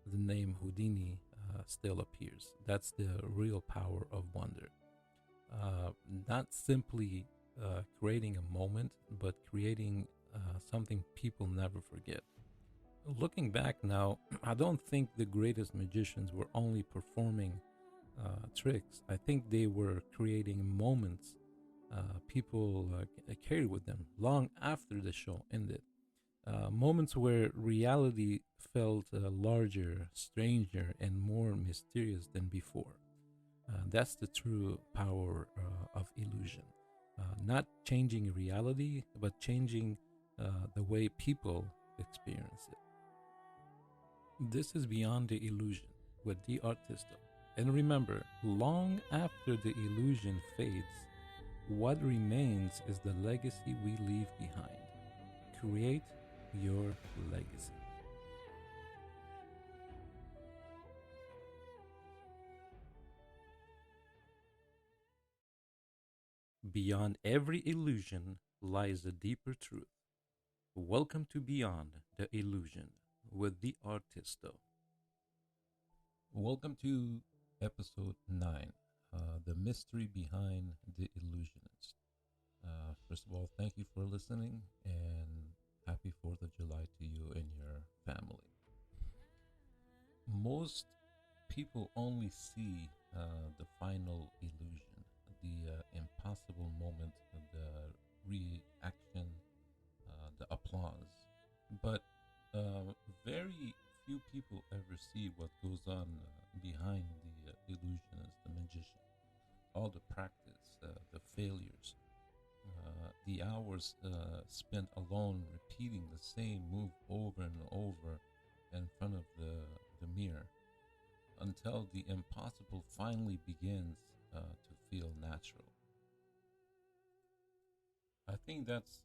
the name Houdini still appears. That's the real power of wonder. Not simply creating a moment, but creating something people never forget. Looking back now, I don't think the greatest magicians were only performing tricks. I think they were creating moments people carried with them long after the show ended. Moments where reality felt larger, stranger, and more mysterious than before. That's the true power of illusion. Not changing reality, but changing the way people experience it. This is Beyond the Illusion with the R-TisT-O. And remember, long after the illusion fades, what remains is the legacy we leave behind. Create your legacy. Beyond every illusion lies a deeper truth. Welcome to Beyond the Illusion with the R-TisT-O. Welcome to episode 9, The Mystery Behind the Illusionist. First of all, thank you for listening and happy 4th of July to you and your family. Most people only see the final illusion, the impossible moment, the reaction, the applause. But very few people ever see what goes on behind the illusionist, the magician. All the practice, the failures, the hours spent alone repeating the same move over and over in front of the mirror until the impossible finally begins to feel natural. I think that's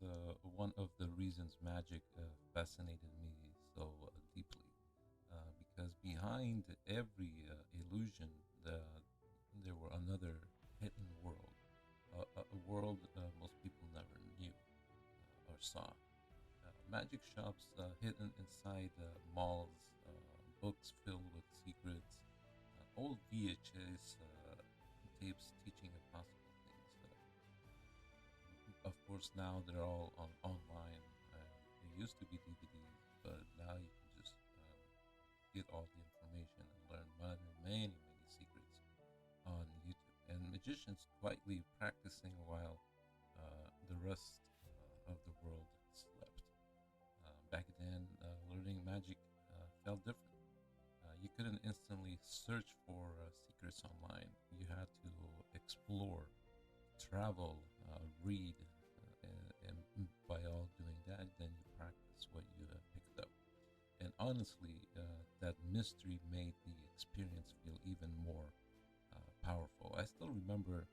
one of the reasons magic fascinated me so deeply. Because behind every illusion, there were another hidden world, a world most people never knew or saw. Magic shops hidden inside malls, books filled with secrets, old VHS tapes teaching impossible things. Of course, now they're all online. There used to be DVDs, but now you can just get all the information and learn many secrets on YouTube. And magicians quietly practicing while the rest of the world slept. Back then, learning magic felt different. You couldn't instantly search for secrets online. You had to explore, travel, read, and by all doing that, then you practice what you picked up. And honestly, that mystery made the experience feel even more powerful. I still remember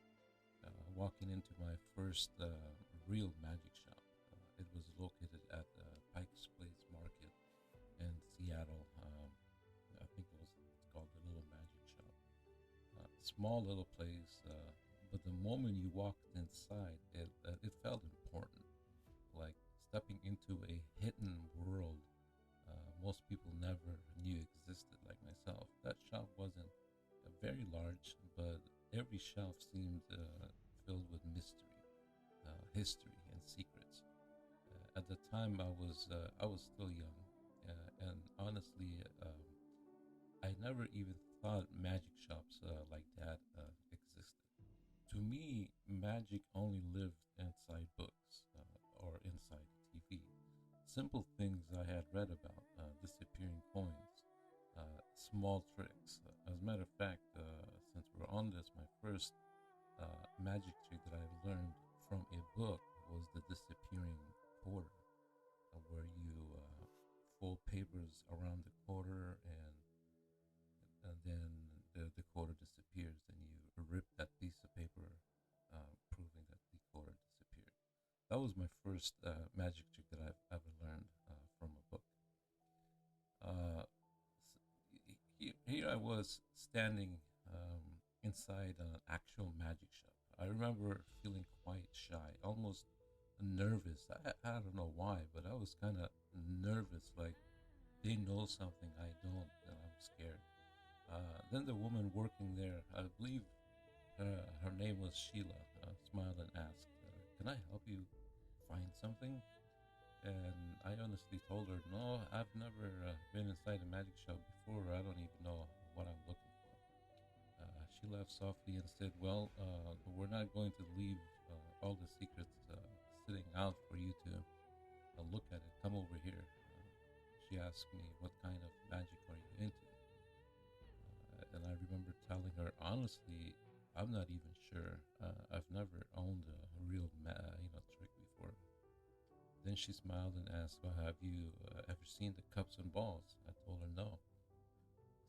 walking into my first real magic shop. It was located at Pike's Place Market in Seattle. I think it's called the Little Magic Shop. Small little place, but the moment you walked inside, it felt important, like stepping into a hidden world most people never knew existed, like myself. That shop wasn't very large, but every shelf seemed filled with mystery, history, and secrets. At the time, I was still young, and honestly, I never even thought magic shops like that existed. To me, magic only lived inside books or inside TV. Simple things I had read about, disappearing coins, small tricks. As a matter of fact, since we're on this, my first magic trick that I learned from a book was the disappearing quarter, where you fold papers around the quarter and then the quarter disappears, and you rip that piece of paper, proving that the quarter disappeared. That was my first magic trick that I've ever learned from a book. Uh, Here I was standing inside an actual magic shop. I remember feeling quite shy, almost nervous. I don't know why, but I was kind of nervous, like they know something I don't, and I'm scared. Then the woman working there, I believe her name was Sheila, smiled and asked, "Can I help you find something?" And I honestly told her, "No, I've never been inside a magic shop before. I don't even know what I'm looking for." She laughed softly and said, "Well, we're not going to leave all the secrets sitting out for you to look at it. Come over here." She asked me, "What kind of magic are you into?" And I remember telling her, honestly, I'm not even sure. I've never owned a real, trick before. Then she smiled and asked, "Well, have you ever seen the cups and balls?" I told her no.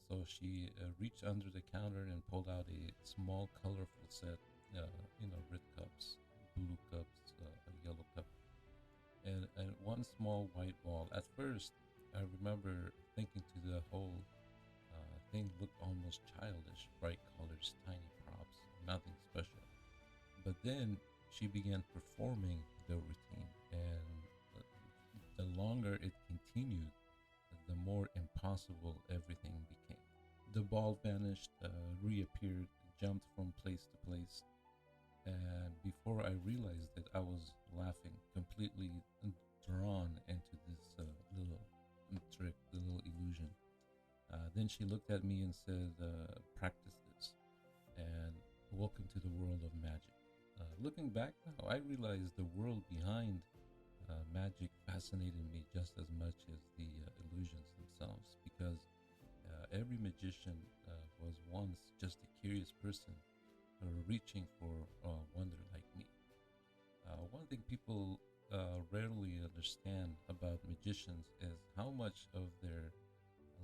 So she reached under the counter and pulled out a small, colorful set, red cups, blue cups, a yellow cup, and one small white ball. At first, I remember thinking to the whole thing looked almost childish, bright colors, tiny props, nothing special. But then she began performing the routine, and the longer it continued, the more impossible everything became. The ball vanished, reappeared, jumped from place to place, and before I realized it, I was laughing, completely drawn into this little trick, the little illusion. Then she looked at me and said, "Practice this, and welcome to the world of magic." Looking back now, I realized the world behind magic fascinated me just as much as the illusions themselves, because every magician was once just a curious person reaching for wonder like me. One thing people rarely understand about magicians is how much of their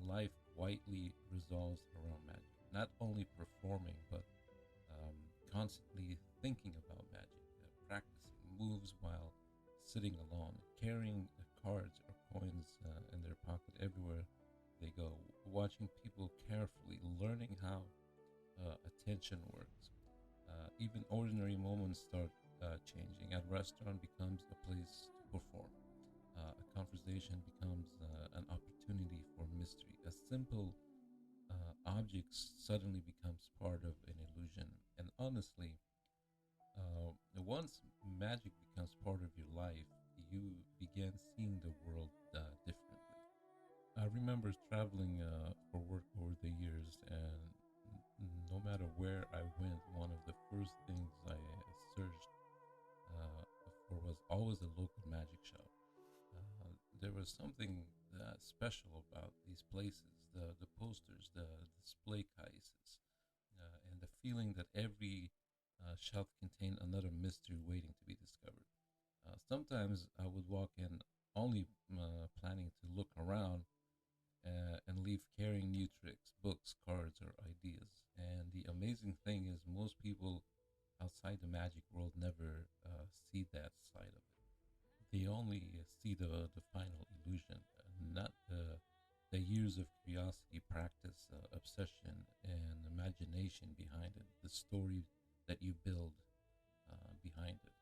life quietly resolves around magic. Not only performing, but um, constantly thinking about magic, practicing moves while sitting alone, carrying cards or coins in their pocket everywhere they go, watching people carefully, learning how attention works. Even ordinary moments start changing. A restaurant becomes a place to perform. A conversation becomes an opportunity for mystery. A simple object suddenly becomes part of an illusion. And honestly, once magic becomes part of your life, you begin seeing the world differently. I remember traveling for work over the years, and no matter where I went, one of the first things I searched for was always a local magic shop. There was something special about these places. the posters, the display cases, and the feeling that every shelf contained another mystery waiting to be discovered. Sometimes I would walk in only planning to look around and leave carrying new tricks, books, cards, or ideas. And the amazing thing is, most people outside the magic world never see that side of it. They only see the final illusion, not the years of curiosity, practice, obsession, and imagination behind it, the story that you build behind it.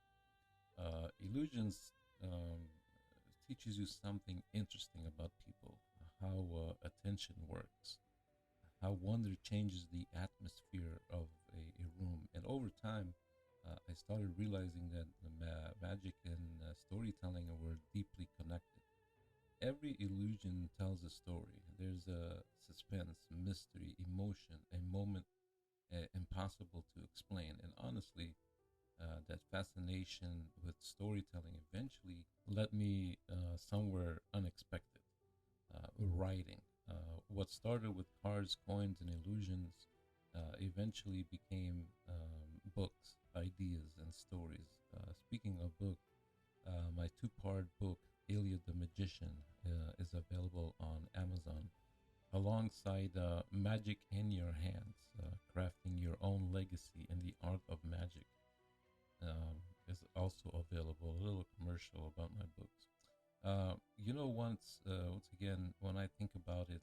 Illusions teaches you something interesting about people, how attention works, how wonder changes the atmosphere of a room. And over time, I started realizing that the magic and storytelling were deeply connected. Every illusion tells a story. There's a suspense, mystery, emotion, a moment impossible to explain. And honestly, that fascination with storytelling eventually led me somewhere unexpected. Writing. What started with cards, coins, and illusions eventually became books, ideas, and stories. Speaking of book, my two-part book, Iliad the Magician, is available on Amazon, alongside Magic in Your Hands, Crafting Your Own Legacy in the Art of Magic. Is also available. A little commercial about my books. Once again, when I think about it,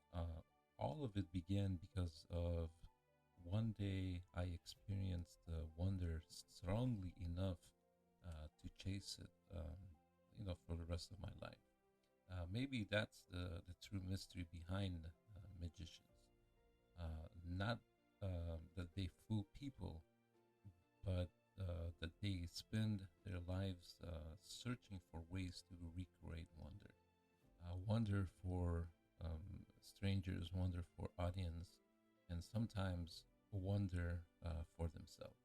all of it began because of one day I experienced wonder strongly enough to chase it, for the rest of my life. Maybe that's the true mystery behind magicians. Not that they fool people, but that they spend their lives searching for ways to recreate wonder. Wonder for strangers, wonder for audience, and sometimes wonder for themselves.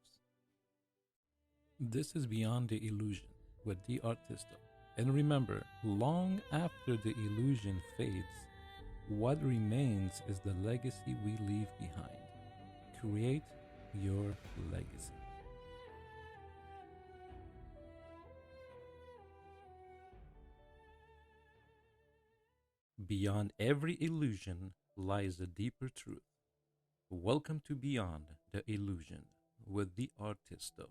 This is Beyond the Illusion with the R-TisT-O. And remember, long after the illusion fades, what remains is the legacy we leave behind. Create your legacy. Beyond every illusion lies a deeper truth. Welcome to Beyond the Illusion with the R-TisT-O.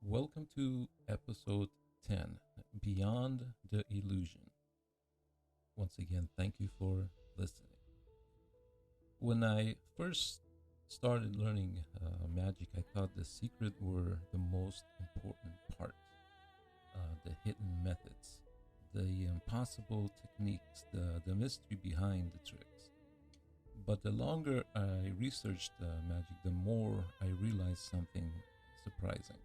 Welcome to episode 10, Beyond the Illusion. Once again, thank you for listening. When I first started learning magic, I thought the secret were the most important part, the hidden methods, the impossible techniques, the mystery behind the tricks. But the longer I researched magic, the more I realized something surprising.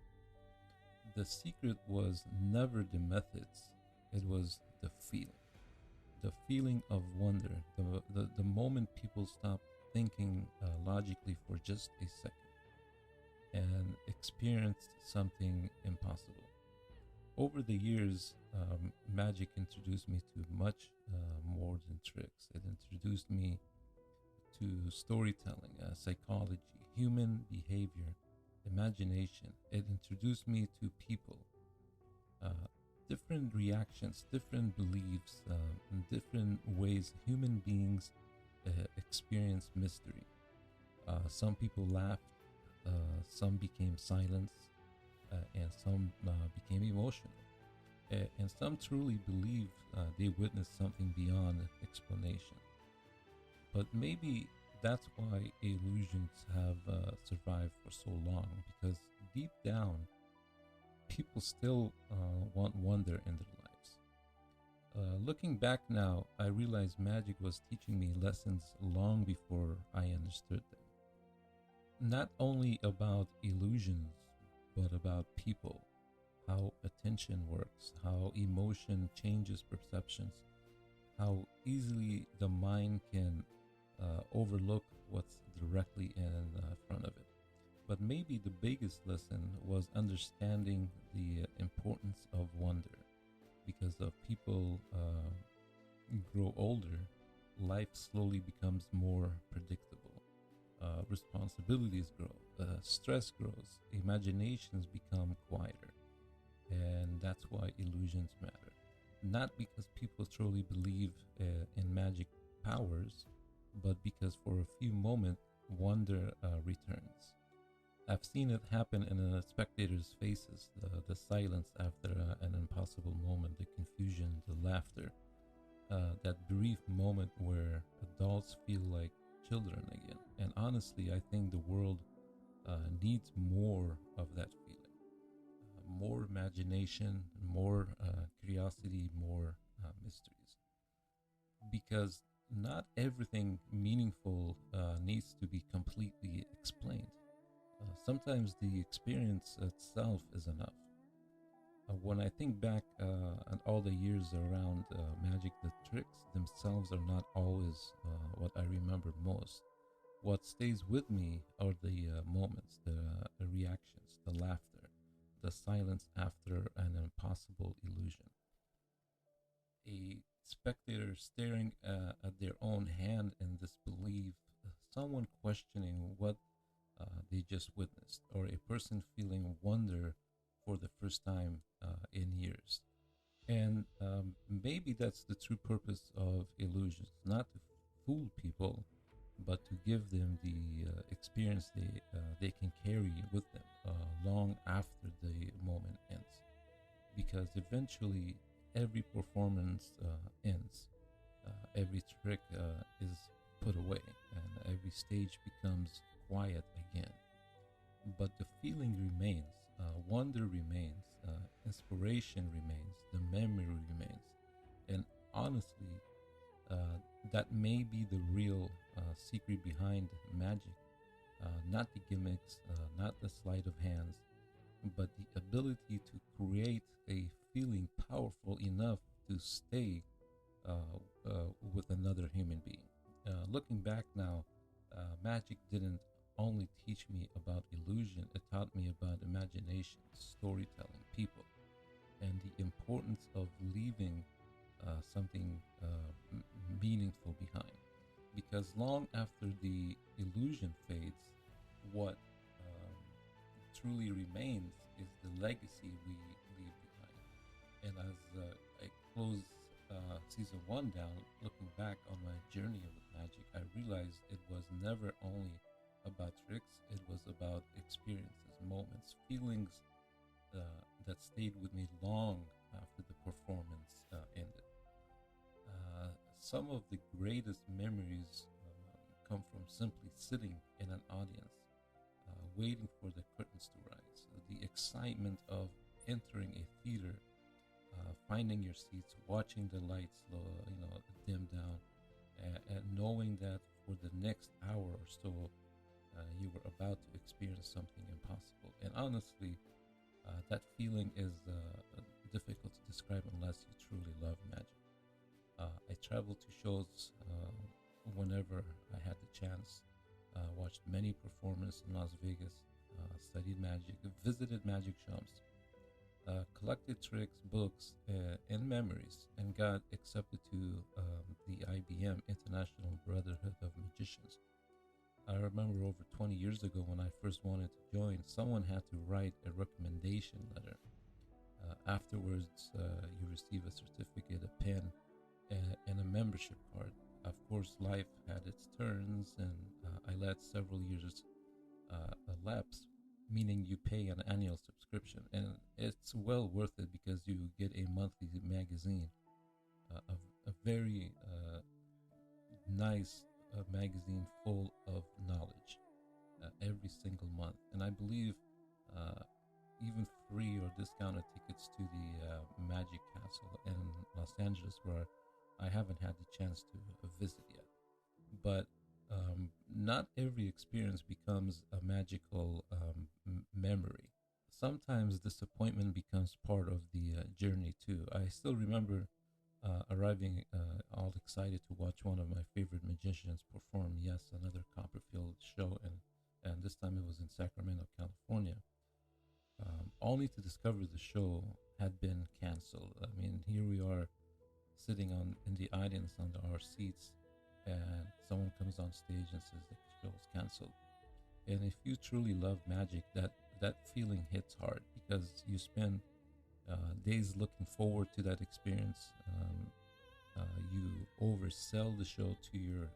The secret was never the methods, it was the feeling of wonder, the moment people stop thinking logically for just a second and experienced something impossible. Over the years, magic introduced me to much more than tricks. It introduced me to storytelling, psychology, human behavior, imagination. It introduced me to people, different reactions, different beliefs, and different ways human beings experience mystery. Some people laughed, some became silent, and some became emotional. And some truly believe they witnessed something beyond explanation. But maybe that's why illusions have survived for so long, because deep down, people still want wonder in their lives. Looking back now, I realize magic was teaching me lessons long before I understood them. Not only about illusions, but about people, how attention works, how emotion changes perceptions, how easily the mind can overlook what's directly in front of it. But maybe the biggest lesson was understanding the importance of wonder, because of people grow older, life slowly becomes more predictable. Responsibilities grow, stress grows, imaginations become quieter, and that's why illusions matter. Not because people truly believe in magic powers, but because for a few moments, wonder returns. I've seen it happen in a spectator's faces, the silence after an impossible moment, the confusion, the laughter, that brief moment where adults feel like children again. And honestly, I think the world needs more of that feeling, more imagination, more curiosity, more mysteries. Because not everything meaningful needs to be completely explained. Sometimes the experience itself is enough. When I think back on all the years around magic, the tricks themselves are not always what I remember most. What stays with me are the moments, the reactions, the laughter, the silence after an impossible illusion. A spectator staring at their own hand in disbelief, someone questioning what they just witnessed, or a person feeling wonder for the first time in years. And maybe that's the true purpose of illusions, not to fool people, but to give them the experience they can carry with them long after the moment ends. Because eventually, every performance ends, every trick is put away, and every stage becomes quiet again. But the feeling remains, wonder remains, inspiration remains, the memory remains. And honestly, that may be the real secret behind magic. Not the gimmicks, not the sleight of hands, but the ability to create a feeling powerful enough to stay with another human being. Looking back now, magic didn't only teach me about illusion, it taught me about imagination, storytelling, people, and the importance of leaving something meaningful behind. Because long after the illusion fades, what truly remains is the legacy we leave behind. And as I close season one down, looking back on my journey with magic, I realized it was never only about tricks, it was about experiences, moments, feelings that stayed with me long after the performance ended. Some of the greatest memories come from simply sitting in an audience, waiting for the curtains to rise, the excitement of entering a theater, finding your seats, watching the lights, dim down, and knowing that for the next hour or so, you were about to experience something impossible. And honestly, that feeling is difficult to describe unless you truly love magic. I traveled to shows whenever I had the chance, watched many performances in Las Vegas, studied magic, visited magic shops, collected tricks, books, and memories, and got accepted to the IBM International Brotherhood of Magicians. I remember over 20 years ago when I first wanted to join, someone had to write a recommendation letter. Afterwards, you receive a certificate, a pen, and a membership card. Of course, life had its turns, and I let several years elapse, meaning you pay an annual subscription. And it's well worth it because you get a monthly magazine, a very nice magazine full of knowledge every single month. And I believe uh, even free or discounted tickets to the Magic Castle in Los Angeles, where I haven't had the chance to visit yet. But not every experience becomes a magical memory. Sometimes disappointment becomes part of the journey too. I still remember arriving all excited to watch one of my favorite magicians perform. Yes, another Copperfield show, and this time it was in Sacramento, California. Only to discover the show had been canceled. I mean, here we are sitting on in the audience under our seats, and someone comes on stage and says the show is canceled. And if you truly love magic, that feeling hits hard because you spend days looking forward to that experience. You oversell the show to your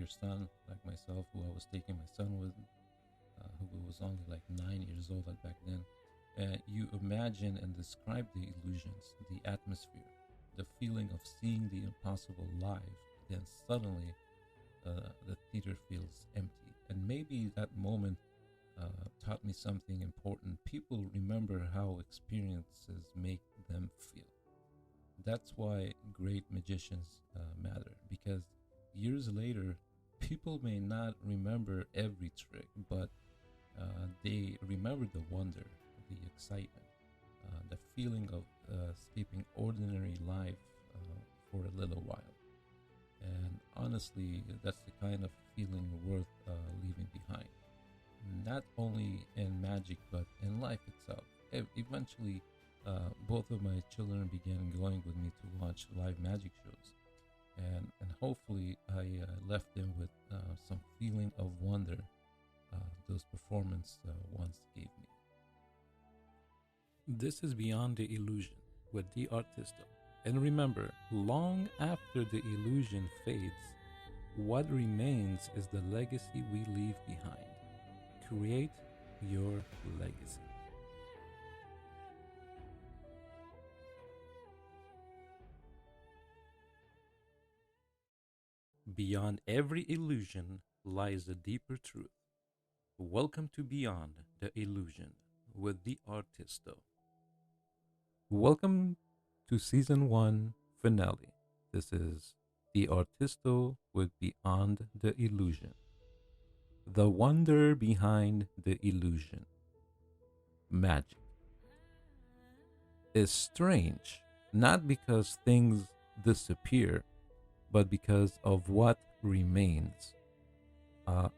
son, like myself, who I was taking my son with, who was only like 9 years old back then. You imagine and describe the illusions, the atmosphere, the feeling of seeing the impossible live. Then suddenly, the theater feels empty. And maybe that moment taught me something important. People remember how experiences make them feel. That's why great magicians matter, because years later, people may not remember every trick, but they remember the wonder, the excitement, the feeling of escaping ordinary life for a little while. And honestly, that's the kind of feeling worth leaving behind. Not only in magic, but in life itself. Eventually, both of my children began going with me to watch live magic shows. And hopefully, I left them with some feeling of wonder those performances once gave me. This is Beyond the Illusion with the R-TisT-O. And remember, long after the illusion fades, what remains is the legacy we leave behind. Create your legacy. Beyond every illusion lies a deeper truth. Welcome to Beyond the Illusion with the R-TisT-O. Welcome to Season 1 finale. This is the R-TisT-O with Beyond the Illusion. The wonder behind the illusion. Magic is strange, not because things disappear, but because of what remains.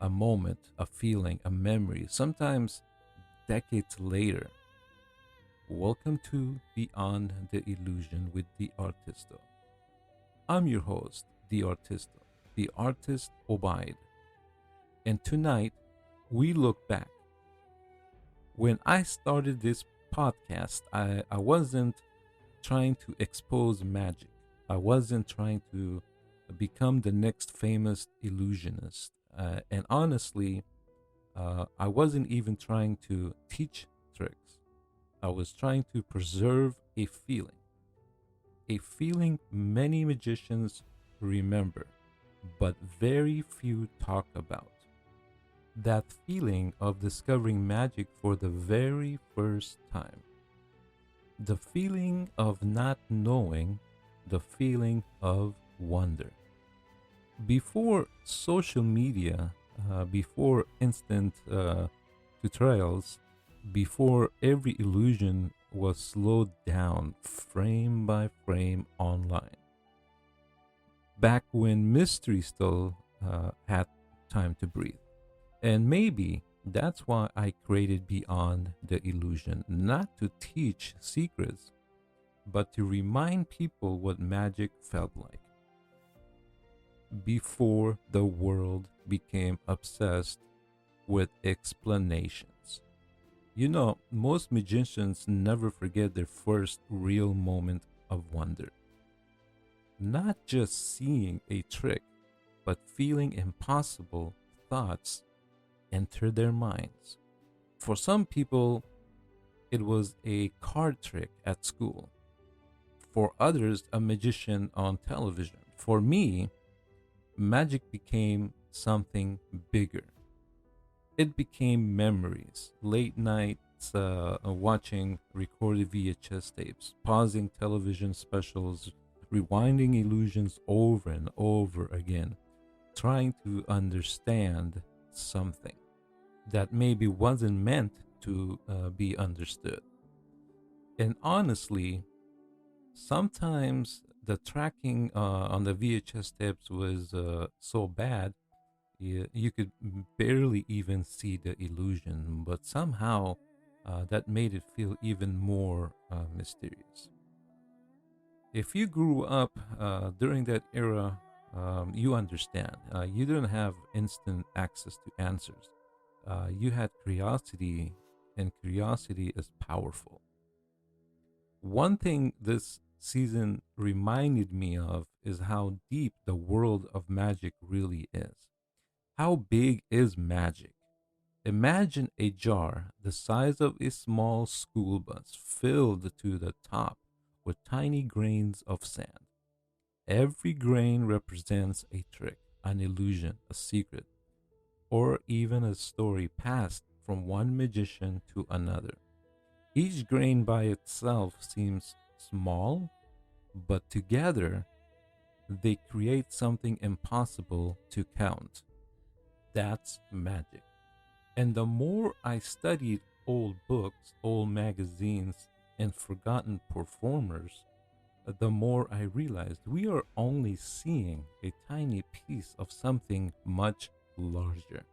A moment, a feeling, a memory, sometimes decades later. Welcome to Beyond the Illusion with the R-TisT-O. I'm your host, the R-TisT-O, the artist Obaid. And tonight, we look back. When I started this podcast, I wasn't trying to expose magic. I wasn't trying to become the next famous illusionist. And honestly, I wasn't even trying to teach tricks. I was trying to preserve a feeling many magicians remember, but very few talk about. That feeling of discovering magic for the very first time. The feeling of not knowing, the feeling of wonder. Before social media, before instant tutorials, before every illusion was slowed down frame by frame online. Back when mystery still had time to breathe. And maybe that's why I created Beyond the Illusion, not to teach secrets, but to remind people what magic felt like before the world became obsessed with explanations. You know, most magicians never forget their first real moment of wonder. Not just seeing a trick, but feeling impossible thoughts enter their minds. For some people, it was a card trick at school. For others, a magician on television. For me, magic became something bigger. It became memories, late nights watching recorded VHS tapes, pausing television specials, rewinding illusions over and over again, trying to understand something that maybe wasn't meant to be understood. And honestly, sometimes the tracking on the VHS tapes was so bad, you could barely even see the illusion, but somehow that made it feel even more mysterious. If you grew up during that era, you understand. You didn't have instant access to answers. You had curiosity, and curiosity is powerful. One thing this season reminded me of is how deep the world of magic really is. How big is magic? Imagine a jar the size of a small school bus filled to the top with tiny grains of sand. Every grain represents a trick, an illusion, a secret, or even a story passed from one magician to another. Each grain by itself seems small, but together they create something impossible to count. That's magic. And the more I studied old books, old magazines, and forgotten performers, the more I realized we are only seeing a tiny piece of something much larger.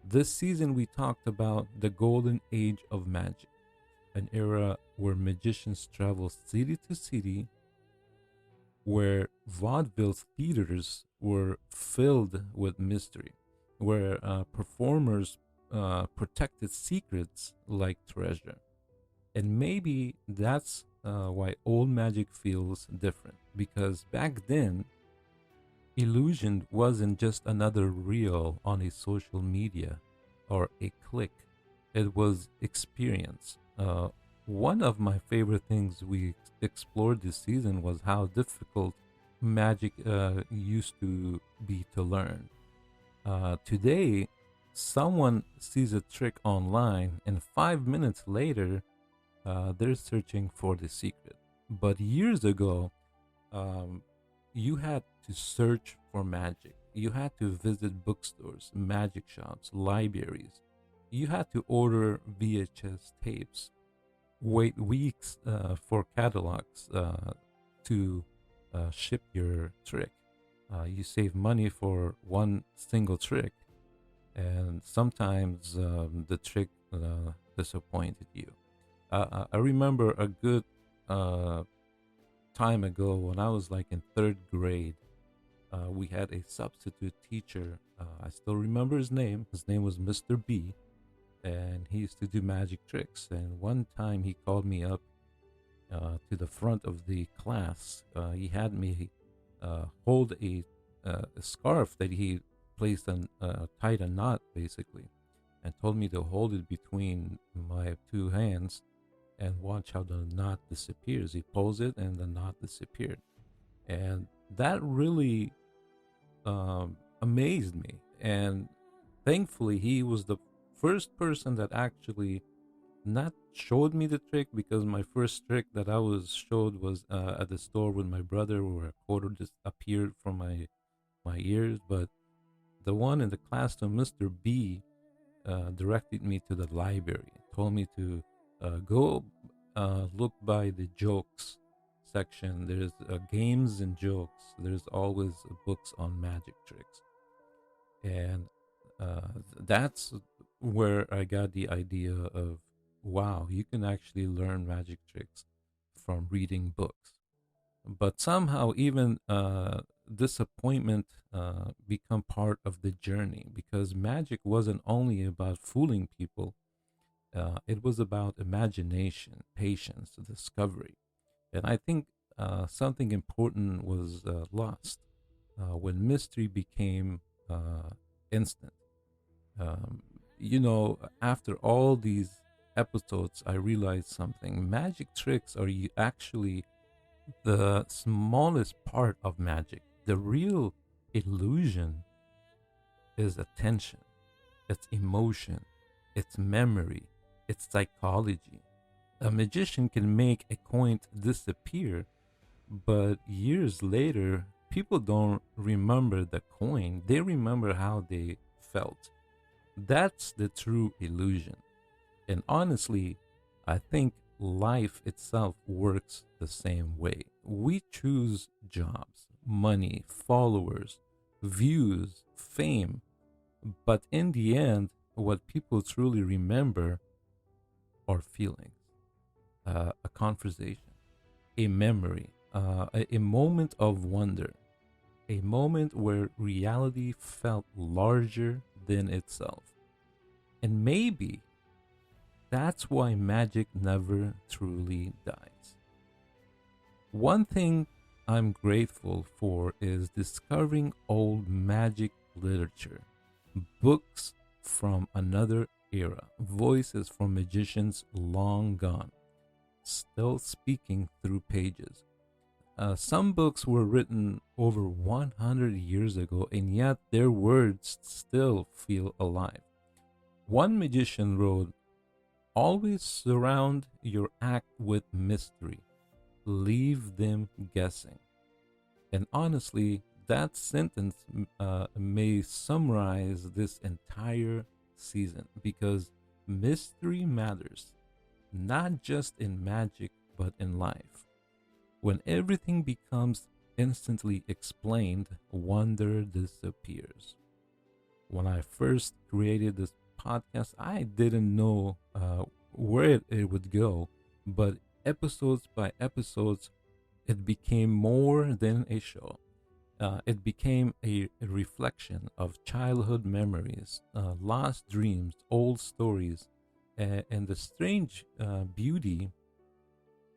This season, we talked about the golden age of magic, an era where magicians traveled city to city, where vaudeville theaters were filled with mystery, where performers protected secrets like treasure. And maybe that's why old magic feels different, because back then, illusion wasn't just another reel on a social media or a click, it was experience. One of my favorite things we explored this season was how difficult magic used to be to learn. Today, someone sees a trick online, and 5 minutes later, they're searching for the secret. But years ago, um, you had to search for magic. You had to visit bookstores, magic shops, libraries. You had to order VHS tapes, wait weeks for catalogs to ship your trick. You save money for one single trick, and sometimes the trick disappointed you. I remember a good uh, time ago when I was like in third grade. We had a substitute teacher. I still remember his name. His name was Mr. B, and he used to do magic tricks. And one time he called me up to the front of the class. He had me hold a scarf that he placed and tied a knot basically, and told me to hold it between my two hands and watch how the knot disappears. He pulls it and the knot disappeared. And that really amazed me. And thankfully, he was the first person that actually not showed me the trick, because my first trick that I was showed was at the store with my brother, where a quarter just appeared from my ears. But the one in the classroom, Mr. B, directed me to the library, told me to go look by the jokes section. There's games and jokes. There's always books on magic tricks. And that's where I got the idea of, wow, you can actually learn magic tricks from reading books. But somehow, even disappointment become part of the journey, because magic wasn't only about fooling people. It was about imagination, patience, discovery. And I think something important was lost when mystery became instant. Um, after all these episodes, I realized something. Magic tricks are actually the smallest part of magic. The real illusion is attention, it's emotion, it's memory, it's psychology. A magician can make a coin disappear, but years later, people don't remember the coin, they remember how they felt. That's the true illusion. And honestly, I think life itself works the same way. We choose jobs, money, followers, views, fame, but in the end, what people truly remember are feelings, a conversation, a memory, a moment of wonder. a moment where reality felt larger than itself. And maybe that's why magic never truly dies. One thing I'm grateful for is discovering old magic literature, books from another era, voices from magicians long gone, still speaking through pages. Some books were written over 100 years ago, and yet their words still feel alive. One magician wrote, "Always surround your act with mystery, leave them guessing." And honestly, that sentence may summarize this entire season because mystery matters, not just in magic, but in life. When everything becomes instantly explained, wonder disappears. When I first created this podcast, I didn't know where it would go, but episodes by episodes, it became more than a show. It became a reflection of childhood memories, lost dreams, old stories, and the strange beauty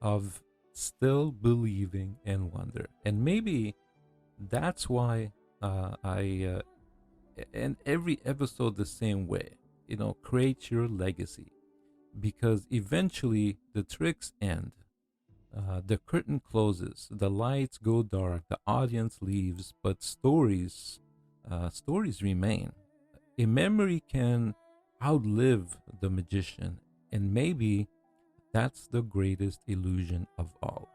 of still believing in wonder. And maybe that's why I and every episode the same way, create your legacy, because eventually the tricks end. The curtain closes, the lights go dark, the audience leaves, but stories remain. A memory can outlive the magician, and maybe that's the greatest illusion of all.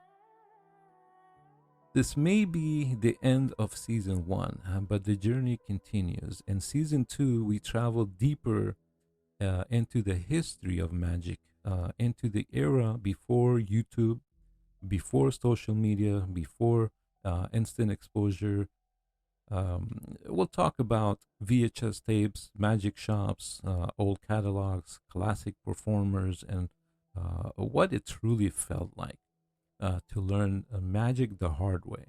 This may be the end of season one, but the journey continues. In season two, we travel deeper into the history of magic, into the era before YouTube, before social media, before instant exposure. We'll talk about VHS tapes, magic shops, old catalogs, classic performers, and what it truly felt like to learn magic the hard way.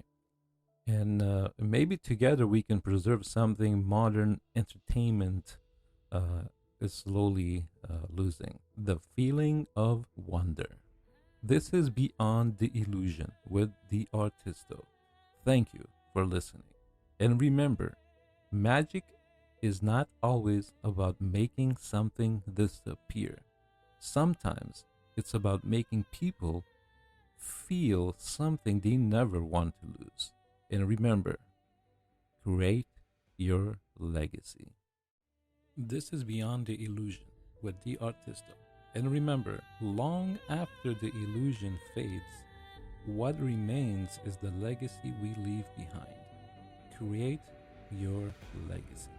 And maybe together we can preserve something modern entertainment is slowly losing, the feeling of wonder. This is Beyond the Illusion with the R-TisT-O. Thank you for listening. And remember, magic is not always about making something disappear. Sometimes it's about making people feel something they never want to lose. And remember, create your legacy. This is Beyond the Illusion with the R-TisT-O. And remember, long after the illusion fades, what remains is the legacy we leave behind. Create your legacy.